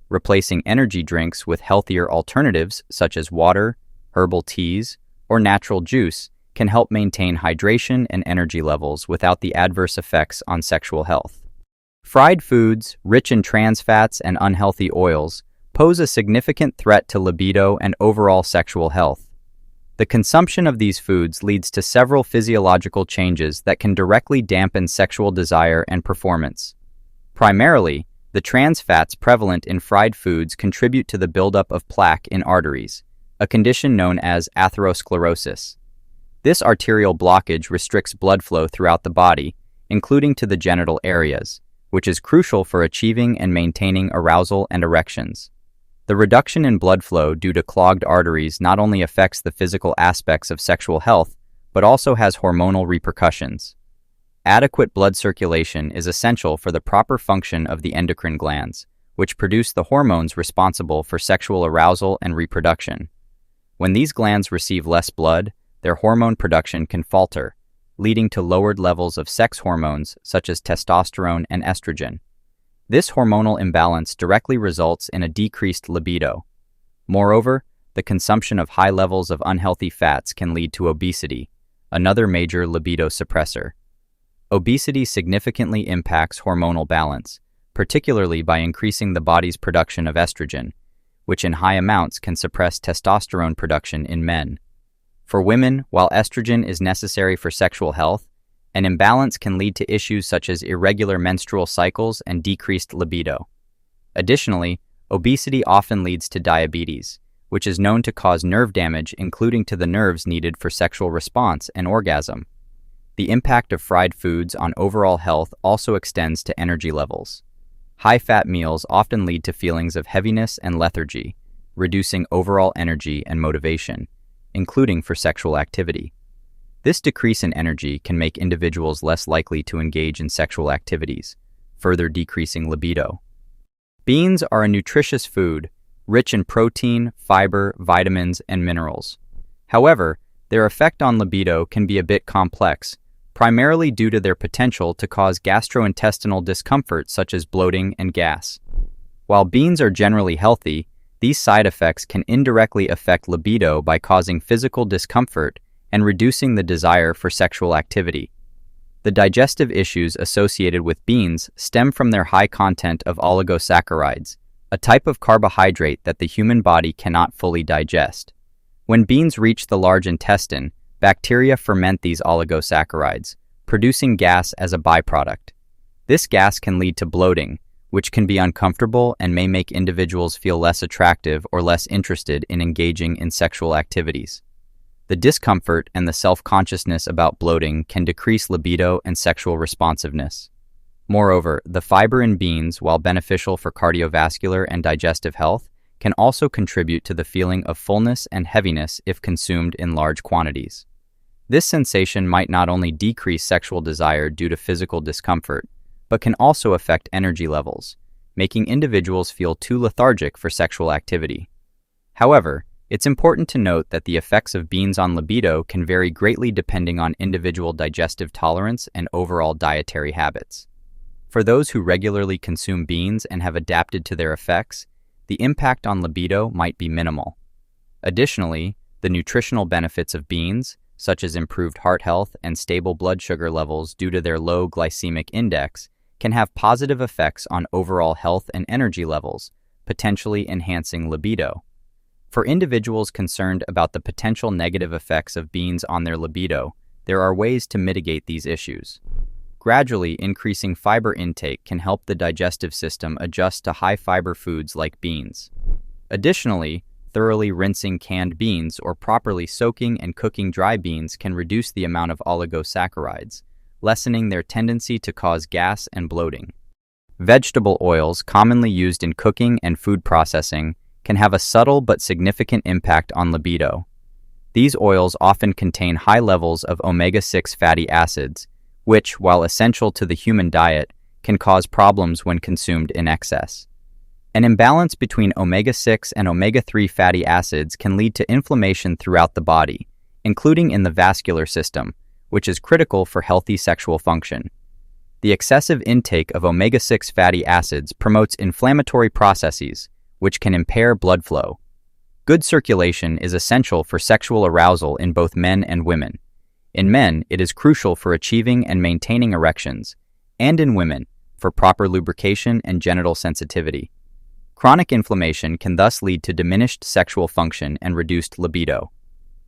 Replacing energy drinks with healthier alternatives such as water, herbal teas, or natural juice can help maintain hydration and energy levels without the adverse effects on sexual health. Fried foods, rich in trans fats and unhealthy oils, pose a significant threat to libido and overall sexual health. The consumption of these foods leads to several physiological changes that can directly dampen sexual desire and performance. Primarily, the trans fats prevalent in fried foods contribute to the buildup of plaque in arteries, a condition known as atherosclerosis. This arterial blockage restricts blood flow throughout the body, including to the genital areas, which is crucial for achieving and maintaining arousal and erections. The reduction in blood flow due to clogged arteries not only affects the physical aspects of sexual health, but also has hormonal repercussions. Adequate blood circulation is essential for the proper function of the endocrine glands, which produce the hormones responsible for sexual arousal and reproduction. When these glands receive less blood, their hormone production can falter, leading to lowered levels of sex hormones such as testosterone and estrogen. This hormonal imbalance directly results in a decreased libido. Moreover, the consumption of high levels of unhealthy fats can lead to obesity, another major libido suppressor. Obesity significantly impacts hormonal balance, particularly by increasing the body's production of estrogen, which in high amounts can suppress testosterone production in men. For women, while estrogen is necessary for sexual health, an imbalance can lead to issues such as irregular menstrual cycles and decreased libido. Additionally, obesity often leads to diabetes, which is known to cause nerve damage, including to the nerves needed for sexual response and orgasm. The impact of fried foods on overall health also extends to energy levels. High-fat meals often lead to feelings of heaviness and lethargy, reducing overall energy and motivation, including for sexual activity. This decrease in energy can make individuals less likely to engage in sexual activities, further decreasing libido. Beans are a nutritious food, rich in protein, fiber, vitamins, and minerals. However, their effect on libido can be a bit complex, primarily due to their potential to cause gastrointestinal discomfort such as bloating and gas. While beans are generally healthy, these side effects can indirectly affect libido by causing physical discomfort and reducing the desire for sexual activity. The digestive issues associated with beans stem from their high content of oligosaccharides, a type of carbohydrate that the human body cannot fully digest. When beans reach the large intestine, bacteria ferment these oligosaccharides, producing gas as a byproduct. This gas can lead to bloating, which can be uncomfortable and may make individuals feel less attractive or less interested in engaging in sexual activities. The discomfort and the self-consciousness about bloating can decrease libido and sexual responsiveness. Moreover, the fiber in beans, while beneficial for cardiovascular and digestive health, can also contribute to the feeling of fullness and heaviness if consumed in large quantities. This sensation might not only decrease sexual desire due to physical discomfort, but can also affect energy levels, making individuals feel too lethargic for sexual activity. However, it's important to note that the effects of beans on libido can vary greatly depending on individual digestive tolerance and overall dietary habits. For those who regularly consume beans and have adapted to their effects, the impact on libido might be minimal. Additionally, the nutritional benefits of beans, such as improved heart health and stable blood sugar levels due to their low glycemic index, can have positive effects on overall health and energy levels, potentially enhancing libido. For individuals concerned about the potential negative effects of beans on their libido, there are ways to mitigate these issues. Gradually increasing fiber intake can help the digestive system adjust to high-fiber foods like beans. Additionally, thoroughly rinsing canned beans or properly soaking and cooking dry beans can reduce the amount of oligosaccharides, lessening their tendency to cause gas and bloating. Vegetable oils, commonly used in cooking and food processing, can have a subtle but significant impact on libido. These oils often contain high levels of omega-6 fatty acids, which, while essential to the human diet, can cause problems when consumed in excess. An imbalance between omega-6 and omega-3 fatty acids can lead to inflammation throughout the body, including in the vascular system, which is critical for healthy sexual function. The excessive intake of omega-6 fatty acids promotes inflammatory processes, which can impair blood flow. Good circulation is essential for sexual arousal in both men and women. In men, it is crucial for achieving and maintaining erections, and in women, for proper lubrication and genital sensitivity. Chronic inflammation can thus lead to diminished sexual function and reduced libido.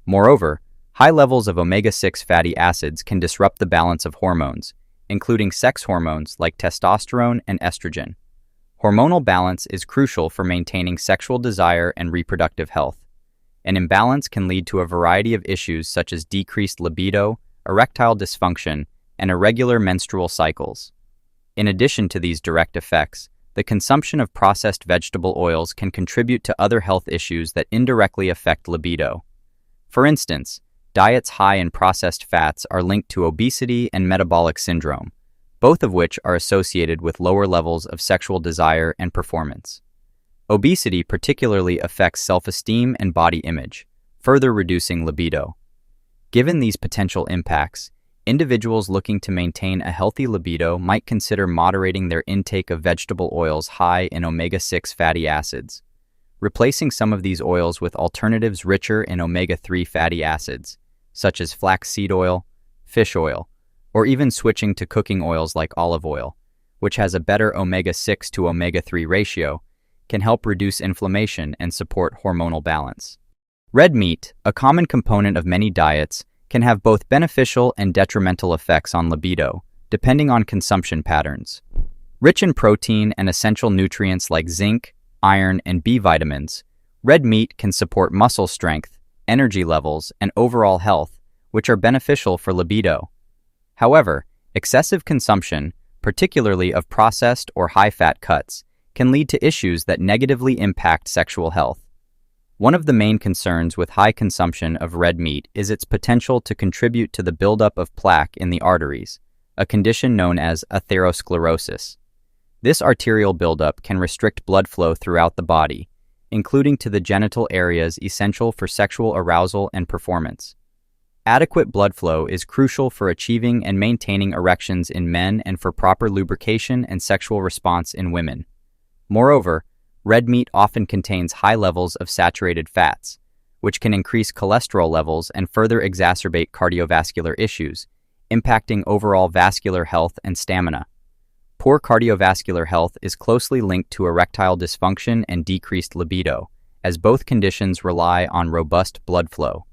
Moreover, high levels of omega-6 fatty acids can disrupt the balance of hormones, including sex hormones like testosterone and estrogen. Hormonal balance is crucial for maintaining sexual desire and reproductive health. An imbalance can lead to a variety of issues such as decreased libido, erectile dysfunction, and irregular menstrual cycles. In addition to these direct effects, the consumption of processed vegetable oils can contribute to other health issues that indirectly affect libido. For instance, diets high in processed fats are linked to obesity and metabolic syndrome, both of which are associated with lower levels of sexual desire and performance. Obesity particularly affects self-esteem and body image, further reducing libido. Given these potential impacts, individuals looking to maintain a healthy libido might consider moderating their intake of vegetable oils high in omega-6 fatty acids, replacing some of these oils with alternatives richer in omega-3 fatty acids, such as flaxseed oil, fish oil, or even switching to cooking oils like olive oil, which has a better omega-6 to omega-3 ratio, can help reduce inflammation and support hormonal balance. Red meat, a common component of many diets, can have both beneficial and detrimental effects on libido, depending on consumption patterns. Rich in protein and essential nutrients like zinc, iron, and B vitamins, red meat can support muscle strength, energy levels, and overall health, which are beneficial for libido. However, excessive consumption, particularly of processed or high-fat cuts, can lead to issues that negatively impact sexual health. One of the main concerns with high consumption of red meat is its potential to contribute to the buildup of plaque in the arteries, a condition known as atherosclerosis. This arterial buildup can restrict blood flow throughout the body, including to the genital areas essential for sexual arousal and performance. Adequate blood flow is crucial for achieving and maintaining erections in men and for proper lubrication and sexual response in women. Moreover, Red meat often contains high levels of saturated fats, which can increase cholesterol levels and further exacerbate cardiovascular issues, impacting overall vascular health and stamina. Poor cardiovascular health is closely linked to erectile dysfunction and decreased libido, as both conditions rely on robust blood flow.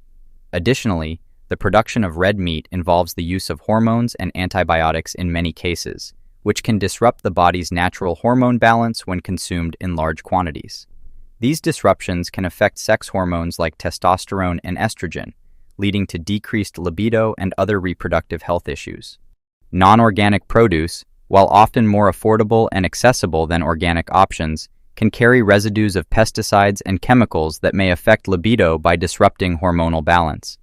Additionally, the production of red meat involves the use of hormones and antibiotics in many cases, which can disrupt the body's natural hormone balance when consumed in large quantities. These disruptions can affect sex hormones like testosterone and estrogen, leading to decreased libido and other reproductive health issues. Non-organic produce, while often more affordable and accessible than organic options, can carry residues of pesticides and chemicals that may affect libido by disrupting hormonal balance.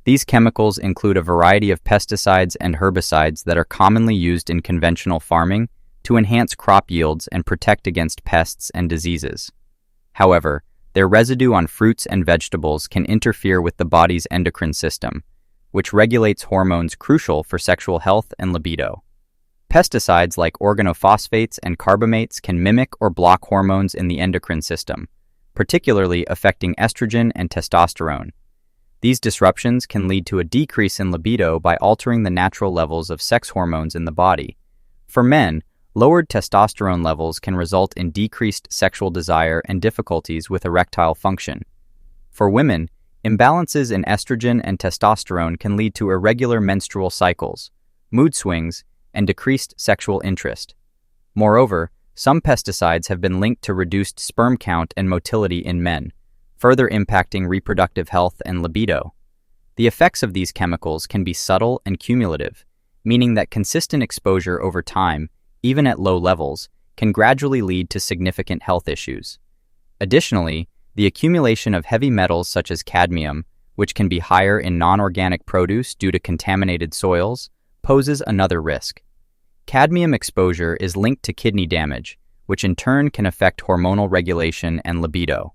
These chemicals include a variety of pesticides and herbicides that are commonly used in conventional farming to enhance crop yields and protect against pests and diseases. However, their residue on fruits and vegetables can interfere with the body's endocrine system, which regulates hormones crucial for sexual health and libido. Pesticides like organophosphates and carbamates can mimic or block hormones in the endocrine system, particularly affecting estrogen and testosterone. These disruptions can lead to a decrease in libido by altering the natural levels of sex hormones in the body. For men, lowered testosterone levels can result in decreased sexual desire and difficulties with erectile function. For women, imbalances in estrogen and testosterone can lead to irregular menstrual cycles, mood swings, and decreased sexual interest. Moreover, some pesticides have been linked to reduced sperm count and motility in men, further impacting reproductive health and libido. The effects of these chemicals can be subtle and cumulative, meaning that consistent exposure over time, even at low levels, can gradually lead to significant health issues. Additionally, the accumulation of heavy metals such as cadmium, which can be higher in non-organic produce due to contaminated soils, poses another risk. Cadmium exposure is linked to kidney damage, which in turn can affect hormonal regulation and libido.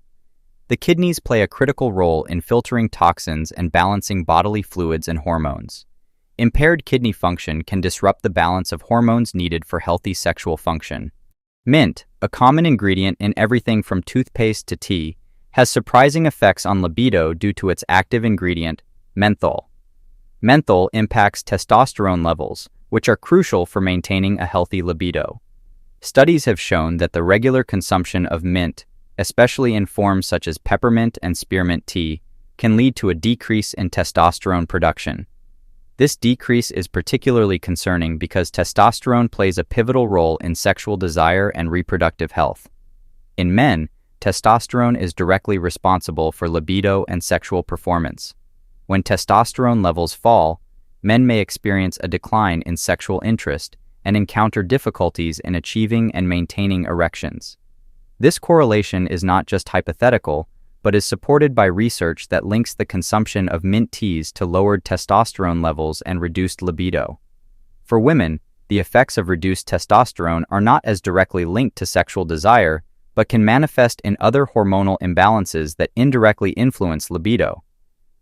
The kidneys play a critical role in filtering toxins and balancing bodily fluids and hormones. Impaired kidney function can disrupt the balance of hormones needed for healthy sexual function. Mint, a common ingredient in everything from toothpaste to tea, has surprising effects on libido due to its active ingredient, menthol. Menthol impacts testosterone levels, which are crucial for maintaining a healthy libido. Studies have shown that the regular consumption of mint, especially in forms such as peppermint and spearmint tea, can lead to a decrease in testosterone production. This decrease is particularly concerning because testosterone plays a pivotal role in sexual desire and reproductive health. In men, testosterone is directly responsible for libido and sexual performance. When testosterone levels fall, men may experience a decline in sexual interest and encounter difficulties in achieving and maintaining erections. This correlation is not just hypothetical, but is supported by research that links the consumption of mint teas to lowered testosterone levels and reduced libido. For women, the effects of reduced testosterone are not as directly linked to sexual desire, but can manifest in other hormonal imbalances that indirectly influence libido.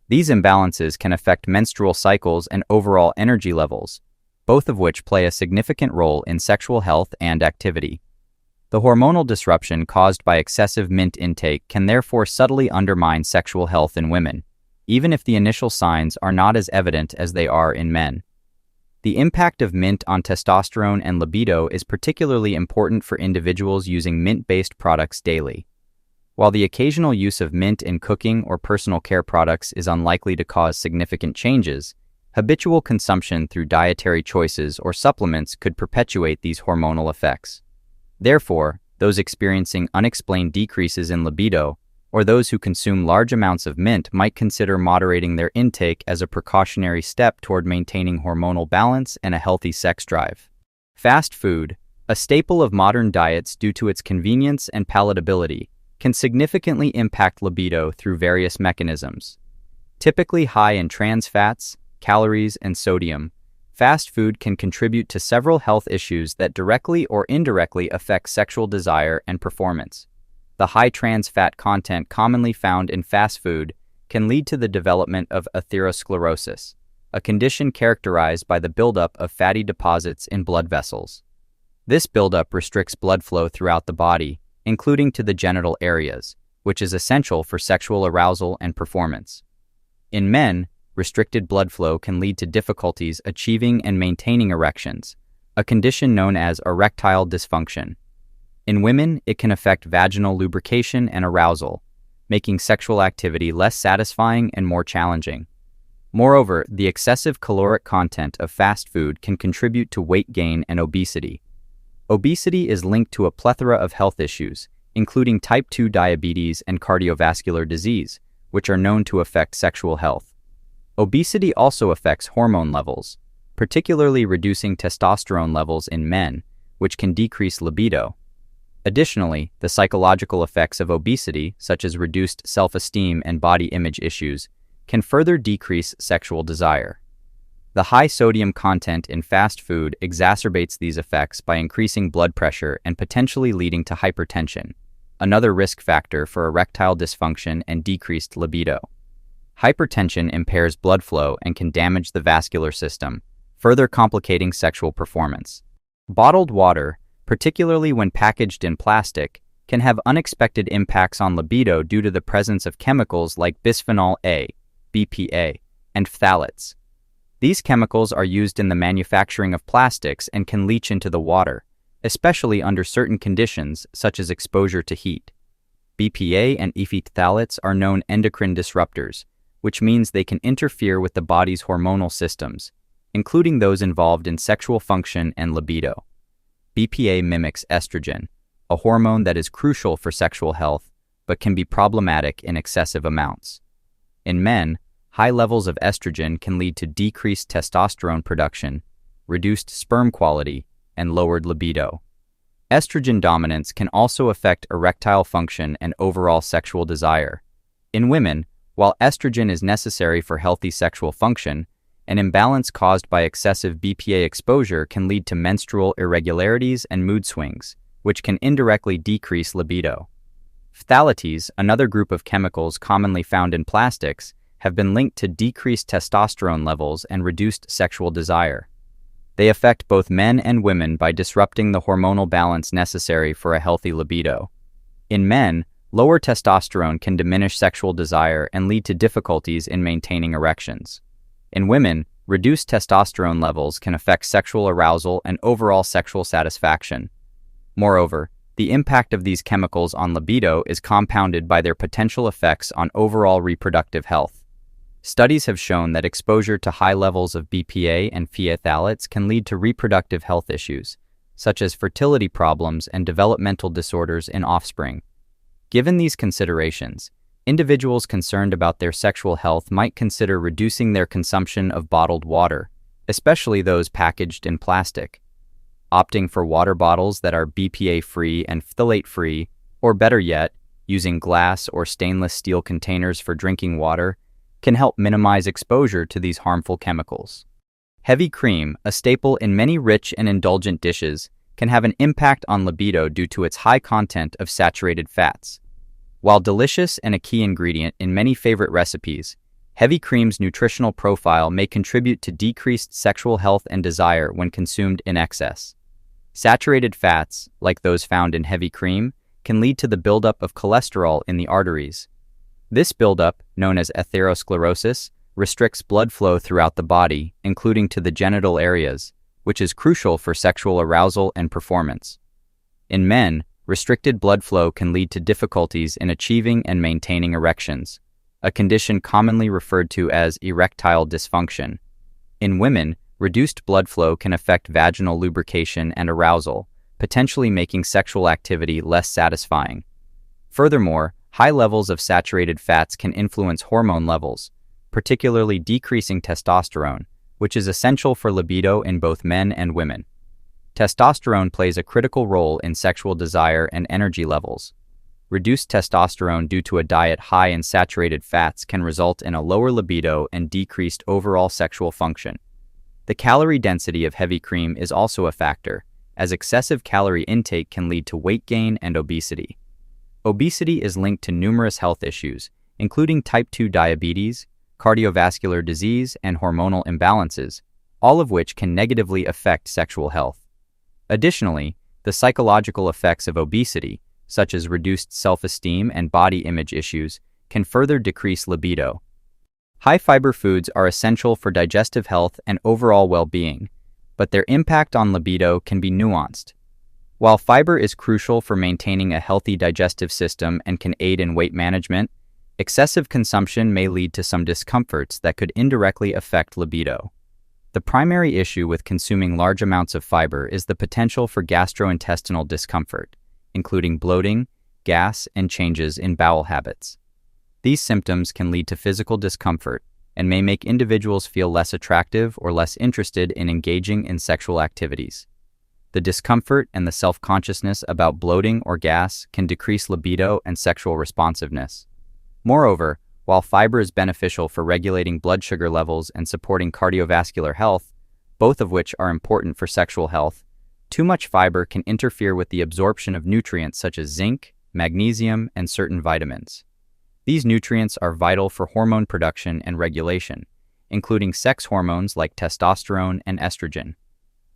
These imbalances can affect menstrual cycles and overall energy levels, both of which play a significant role in sexual health and activity. The hormonal disruption caused by excessive mint intake can therefore subtly undermine sexual health in women, even if the initial signs are not as evident as they are in men. The impact of mint on testosterone and libido is particularly important for individuals using mint-based products daily. While the occasional use of mint in cooking or personal care products is unlikely to cause significant changes, habitual consumption through dietary choices or supplements could perpetuate these hormonal effects. Therefore, those experiencing unexplained decreases in libido, or those who consume large amounts of mint, might consider moderating their intake as a precautionary step toward maintaining hormonal balance and a healthy sex drive. Fast food, a staple of modern diets due to its convenience and palatability, can significantly impact libido through various mechanisms. Typically high in trans fats, calories, and sodium, fast food can contribute to several health issues that directly or indirectly affect sexual desire and performance. The high trans fat content commonly found in fast food can lead to the development of atherosclerosis, a condition characterized by the buildup of fatty deposits in blood vessels. This buildup restricts blood flow throughout the body, including to the genital areas, which is essential for sexual arousal and performance. In men, restricted blood flow can lead to difficulties achieving and maintaining erections, a condition known as erectile dysfunction. In women, it can affect vaginal lubrication and arousal, making sexual activity less satisfying and more challenging. Moreover, the excessive caloric content of fast food can contribute to weight gain and obesity. Obesity is linked to a plethora of health issues, including type 2 diabetes and cardiovascular disease, which are known to affect sexual health. Obesity also affects hormone levels, particularly reducing testosterone levels in men, which can decrease libido. Additionally, the psychological effects of obesity, such as reduced self-esteem and body image issues, can further decrease sexual desire. The high sodium content in fast food exacerbates these effects by increasing blood pressure and potentially leading to hypertension, another risk factor for erectile dysfunction and decreased libido. Hypertension impairs blood flow and can damage the vascular system, further complicating sexual performance. Bottled water, particularly when packaged in plastic, can have unexpected impacts on libido due to the presence of chemicals like bisphenol A, BPA, and phthalates. These chemicals are used in the manufacturing of plastics and can leach into the water, especially under certain conditions such as exposure to heat. BPA and phthalates are known endocrine disruptors, which means they can interfere with the body's hormonal systems, including those involved in sexual function and libido. BPA mimics estrogen, a hormone that is crucial for sexual health but can be problematic in excessive amounts. In men, high levels of estrogen can lead to decreased testosterone production, reduced sperm quality, and lowered libido. Estrogen dominance can also affect erectile function and overall sexual desire. In women, while estrogen is necessary for healthy sexual function, an imbalance caused by excessive BPA exposure can lead to menstrual irregularities and mood swings, which can indirectly decrease libido. Phthalates, another group of chemicals commonly found in plastics, have been linked to decreased testosterone levels and reduced sexual desire. They affect both men and women by disrupting the hormonal balance necessary for a healthy libido. In men, lower testosterone can diminish sexual desire and lead to difficulties in maintaining erections. In women, reduced testosterone levels can affect sexual arousal and overall sexual satisfaction. Moreover, the impact of these chemicals on libido is compounded by their potential effects on overall reproductive health. Studies have shown that exposure to high levels of BPA and phthalates can lead to reproductive health issues, such as fertility problems and developmental disorders in offspring. Given these considerations, individuals concerned about their sexual health might consider reducing their consumption of bottled water, especially those packaged in plastic. Opting for water bottles that are BPA-free and phthalate-free, or better yet, using glass or stainless steel containers for drinking water, can help minimize exposure to these harmful chemicals. Heavy cream, a staple in many rich and indulgent dishes, can have an impact on libido due to its high content of saturated fats. While delicious and a key ingredient in many favorite recipes, heavy cream's nutritional profile may contribute to decreased sexual health and desire when consumed in excess. Saturated fats, like those found in heavy cream, can lead to the buildup of cholesterol in the arteries. This buildup, known as atherosclerosis, restricts blood flow throughout the body, including to the genital areas, which is crucial for sexual arousal and performance. In men, restricted blood flow can lead to difficulties in achieving and maintaining erections, a condition commonly referred to as erectile dysfunction. In women, reduced blood flow can affect vaginal lubrication and arousal, potentially making sexual activity less satisfying. Furthermore, high levels of saturated fats can influence hormone levels, particularly decreasing testosterone, which is essential for libido in both men and women. Testosterone plays a critical role in sexual desire and energy levels. Reduced testosterone due to a diet high in saturated fats can result in a lower libido and decreased overall sexual function. The calorie density of heavy cream is also a factor, as excessive calorie intake can lead to weight gain and obesity. Obesity is linked to numerous health issues, including type 2 diabetes, cardiovascular disease, and hormonal imbalances, all of which can negatively affect sexual health. Additionally, the psychological effects of obesity, such as reduced self-esteem and body image issues, can further decrease libido. High-fiber foods are essential for digestive health and overall well-being, but their impact on libido can be nuanced. While fiber is crucial for maintaining a healthy digestive system and can aid in weight management, excessive consumption may lead to some discomforts that could indirectly affect libido. The primary issue with consuming large amounts of fiber is the potential for gastrointestinal discomfort, including bloating, gas, and changes in bowel habits. These symptoms can lead to physical discomfort and may make individuals feel less attractive or less interested in engaging in sexual activities. The discomfort and the self-consciousness about bloating or gas can decrease libido and sexual responsiveness. Moreover, while fiber is beneficial for regulating blood sugar levels and supporting cardiovascular health, both of which are important for sexual health, too much fiber can interfere with the absorption of nutrients such as zinc, magnesium, and certain vitamins. These nutrients are vital for hormone production and regulation, including sex hormones like testosterone and estrogen.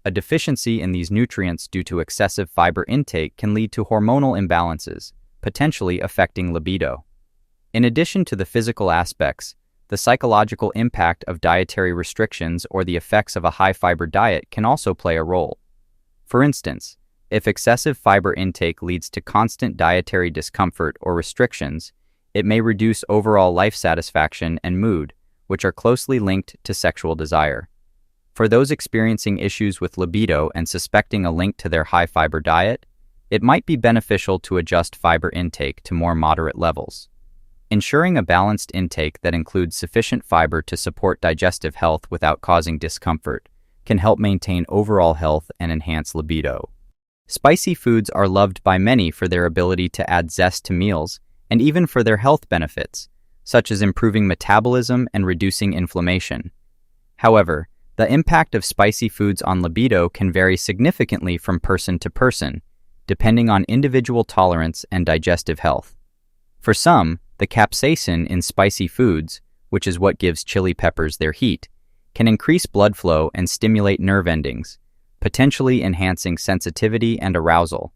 A deficiency in these nutrients due to excessive fiber intake can lead to hormonal imbalances, potentially affecting libido. In addition to the physical aspects, the psychological impact of dietary restrictions or the effects of a high-fiber diet can also play a role. For instance, if excessive fiber intake leads to constant dietary discomfort or restrictions, it may reduce overall life satisfaction and mood, which are closely linked to sexual desire. For those experiencing issues with libido and suspecting a link to their high-fiber diet, it might be beneficial to adjust fiber intake to more moderate levels. Ensuring a balanced intake that includes sufficient fiber to support digestive health without causing discomfort can help maintain overall health and enhance libido. Spicy foods are loved by many for their ability to add zest to meals and even for their health benefits, such as improving metabolism and reducing inflammation. However, the impact of spicy foods on libido can vary significantly from person to person, depending on individual tolerance and digestive health. For some, the capsaicin in spicy foods, which is what gives chili peppers their heat, can increase blood flow and stimulate nerve endings, potentially enhancing sensitivity and arousal.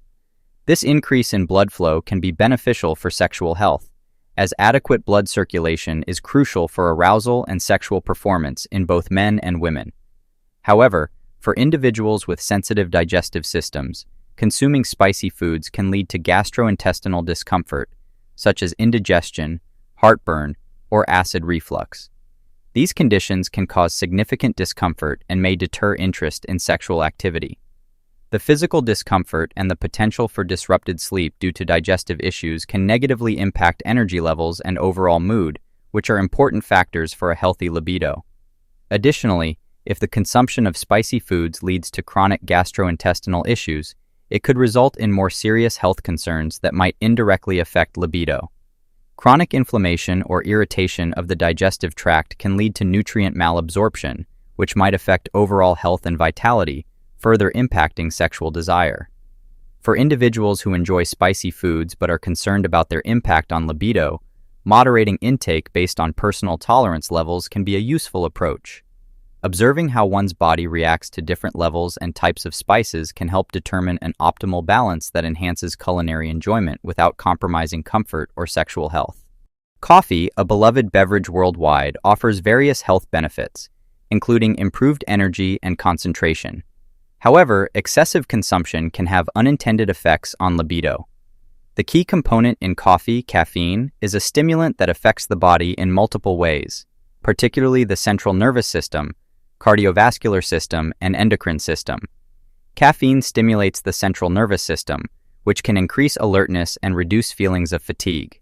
This increase in blood flow can be beneficial for sexual health, as adequate blood circulation is crucial for arousal and sexual performance in both men and women. However, for individuals with sensitive digestive systems, consuming spicy foods can lead to gastrointestinal discomfort, such as indigestion, heartburn, or acid reflux. These conditions can cause significant discomfort and may deter interest in sexual activity. The physical discomfort and the potential for disrupted sleep due to digestive issues can negatively impact energy levels and overall mood, which are important factors for a healthy libido. Additionally, if the consumption of spicy foods leads to chronic gastrointestinal issues, it could result in more serious health concerns that might indirectly affect libido. Chronic inflammation or irritation of the digestive tract can lead to nutrient malabsorption, which might affect overall health and vitality, further impacting sexual desire. For individuals who enjoy spicy foods but are concerned about their impact on libido, moderating intake based on personal tolerance levels can be a useful approach. Observing how one's body reacts to different levels and types of spices can help determine an optimal balance that enhances culinary enjoyment without compromising comfort or sexual health. Coffee, a beloved beverage worldwide, offers various health benefits, including improved energy and concentration. However, excessive consumption can have unintended effects on libido. The key component in coffee, caffeine, is a stimulant that affects the body in multiple ways, particularly the central nervous system, cardiovascular system, and endocrine system. Caffeine stimulates the central nervous system, which can increase alertness and reduce feelings of fatigue.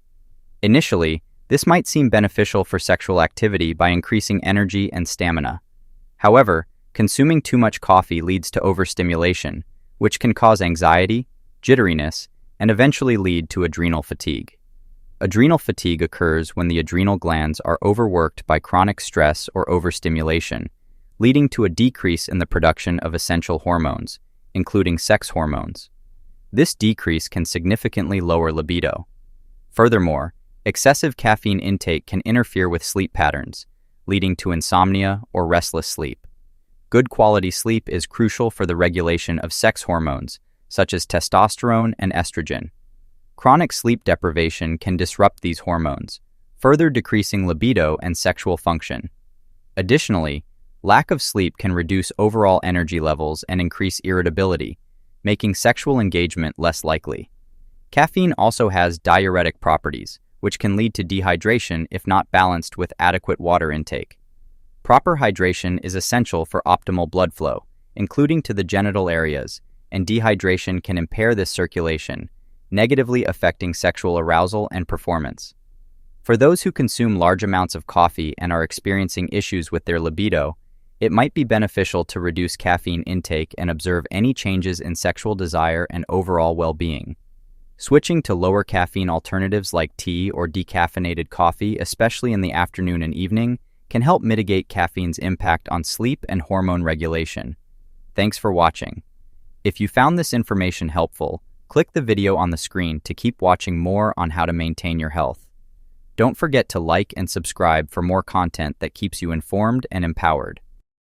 Initially, this might seem beneficial for sexual activity by increasing energy and stamina. However, consuming too much coffee leads to overstimulation, which can cause anxiety, jitteriness, and eventually lead to adrenal fatigue. Adrenal fatigue occurs when the adrenal glands are overworked by chronic stress or overstimulation, leading to a decrease in the production of essential hormones, including sex hormones. This decrease can significantly lower libido. Furthermore, excessive caffeine intake can interfere with sleep patterns, leading to insomnia or restless sleep. Good quality sleep is crucial for the regulation of sex hormones, such as testosterone and estrogen. Chronic sleep deprivation can disrupt these hormones, further decreasing libido and sexual function. Additionally, lack of sleep can reduce overall energy levels and increase irritability, making sexual engagement less likely. Caffeine also has diuretic properties, which can lead to dehydration if not balanced with adequate water intake. Proper hydration is essential for optimal blood flow, including to the genital areas, and dehydration can impair this circulation, negatively affecting sexual arousal and performance. For those who consume large amounts of coffee and are experiencing issues with their libido, it might be beneficial to reduce caffeine intake and observe any changes in sexual desire and overall well-being. Switching to lower caffeine alternatives like tea or decaffeinated coffee, especially in the afternoon and evening, can help mitigate caffeine's impact on sleep and hormone regulation. Thanks for watching. If you found this information helpful, click the video on the screen to keep watching more on how to maintain your health. Don't forget to like and subscribe for more content that keeps you informed and empowered.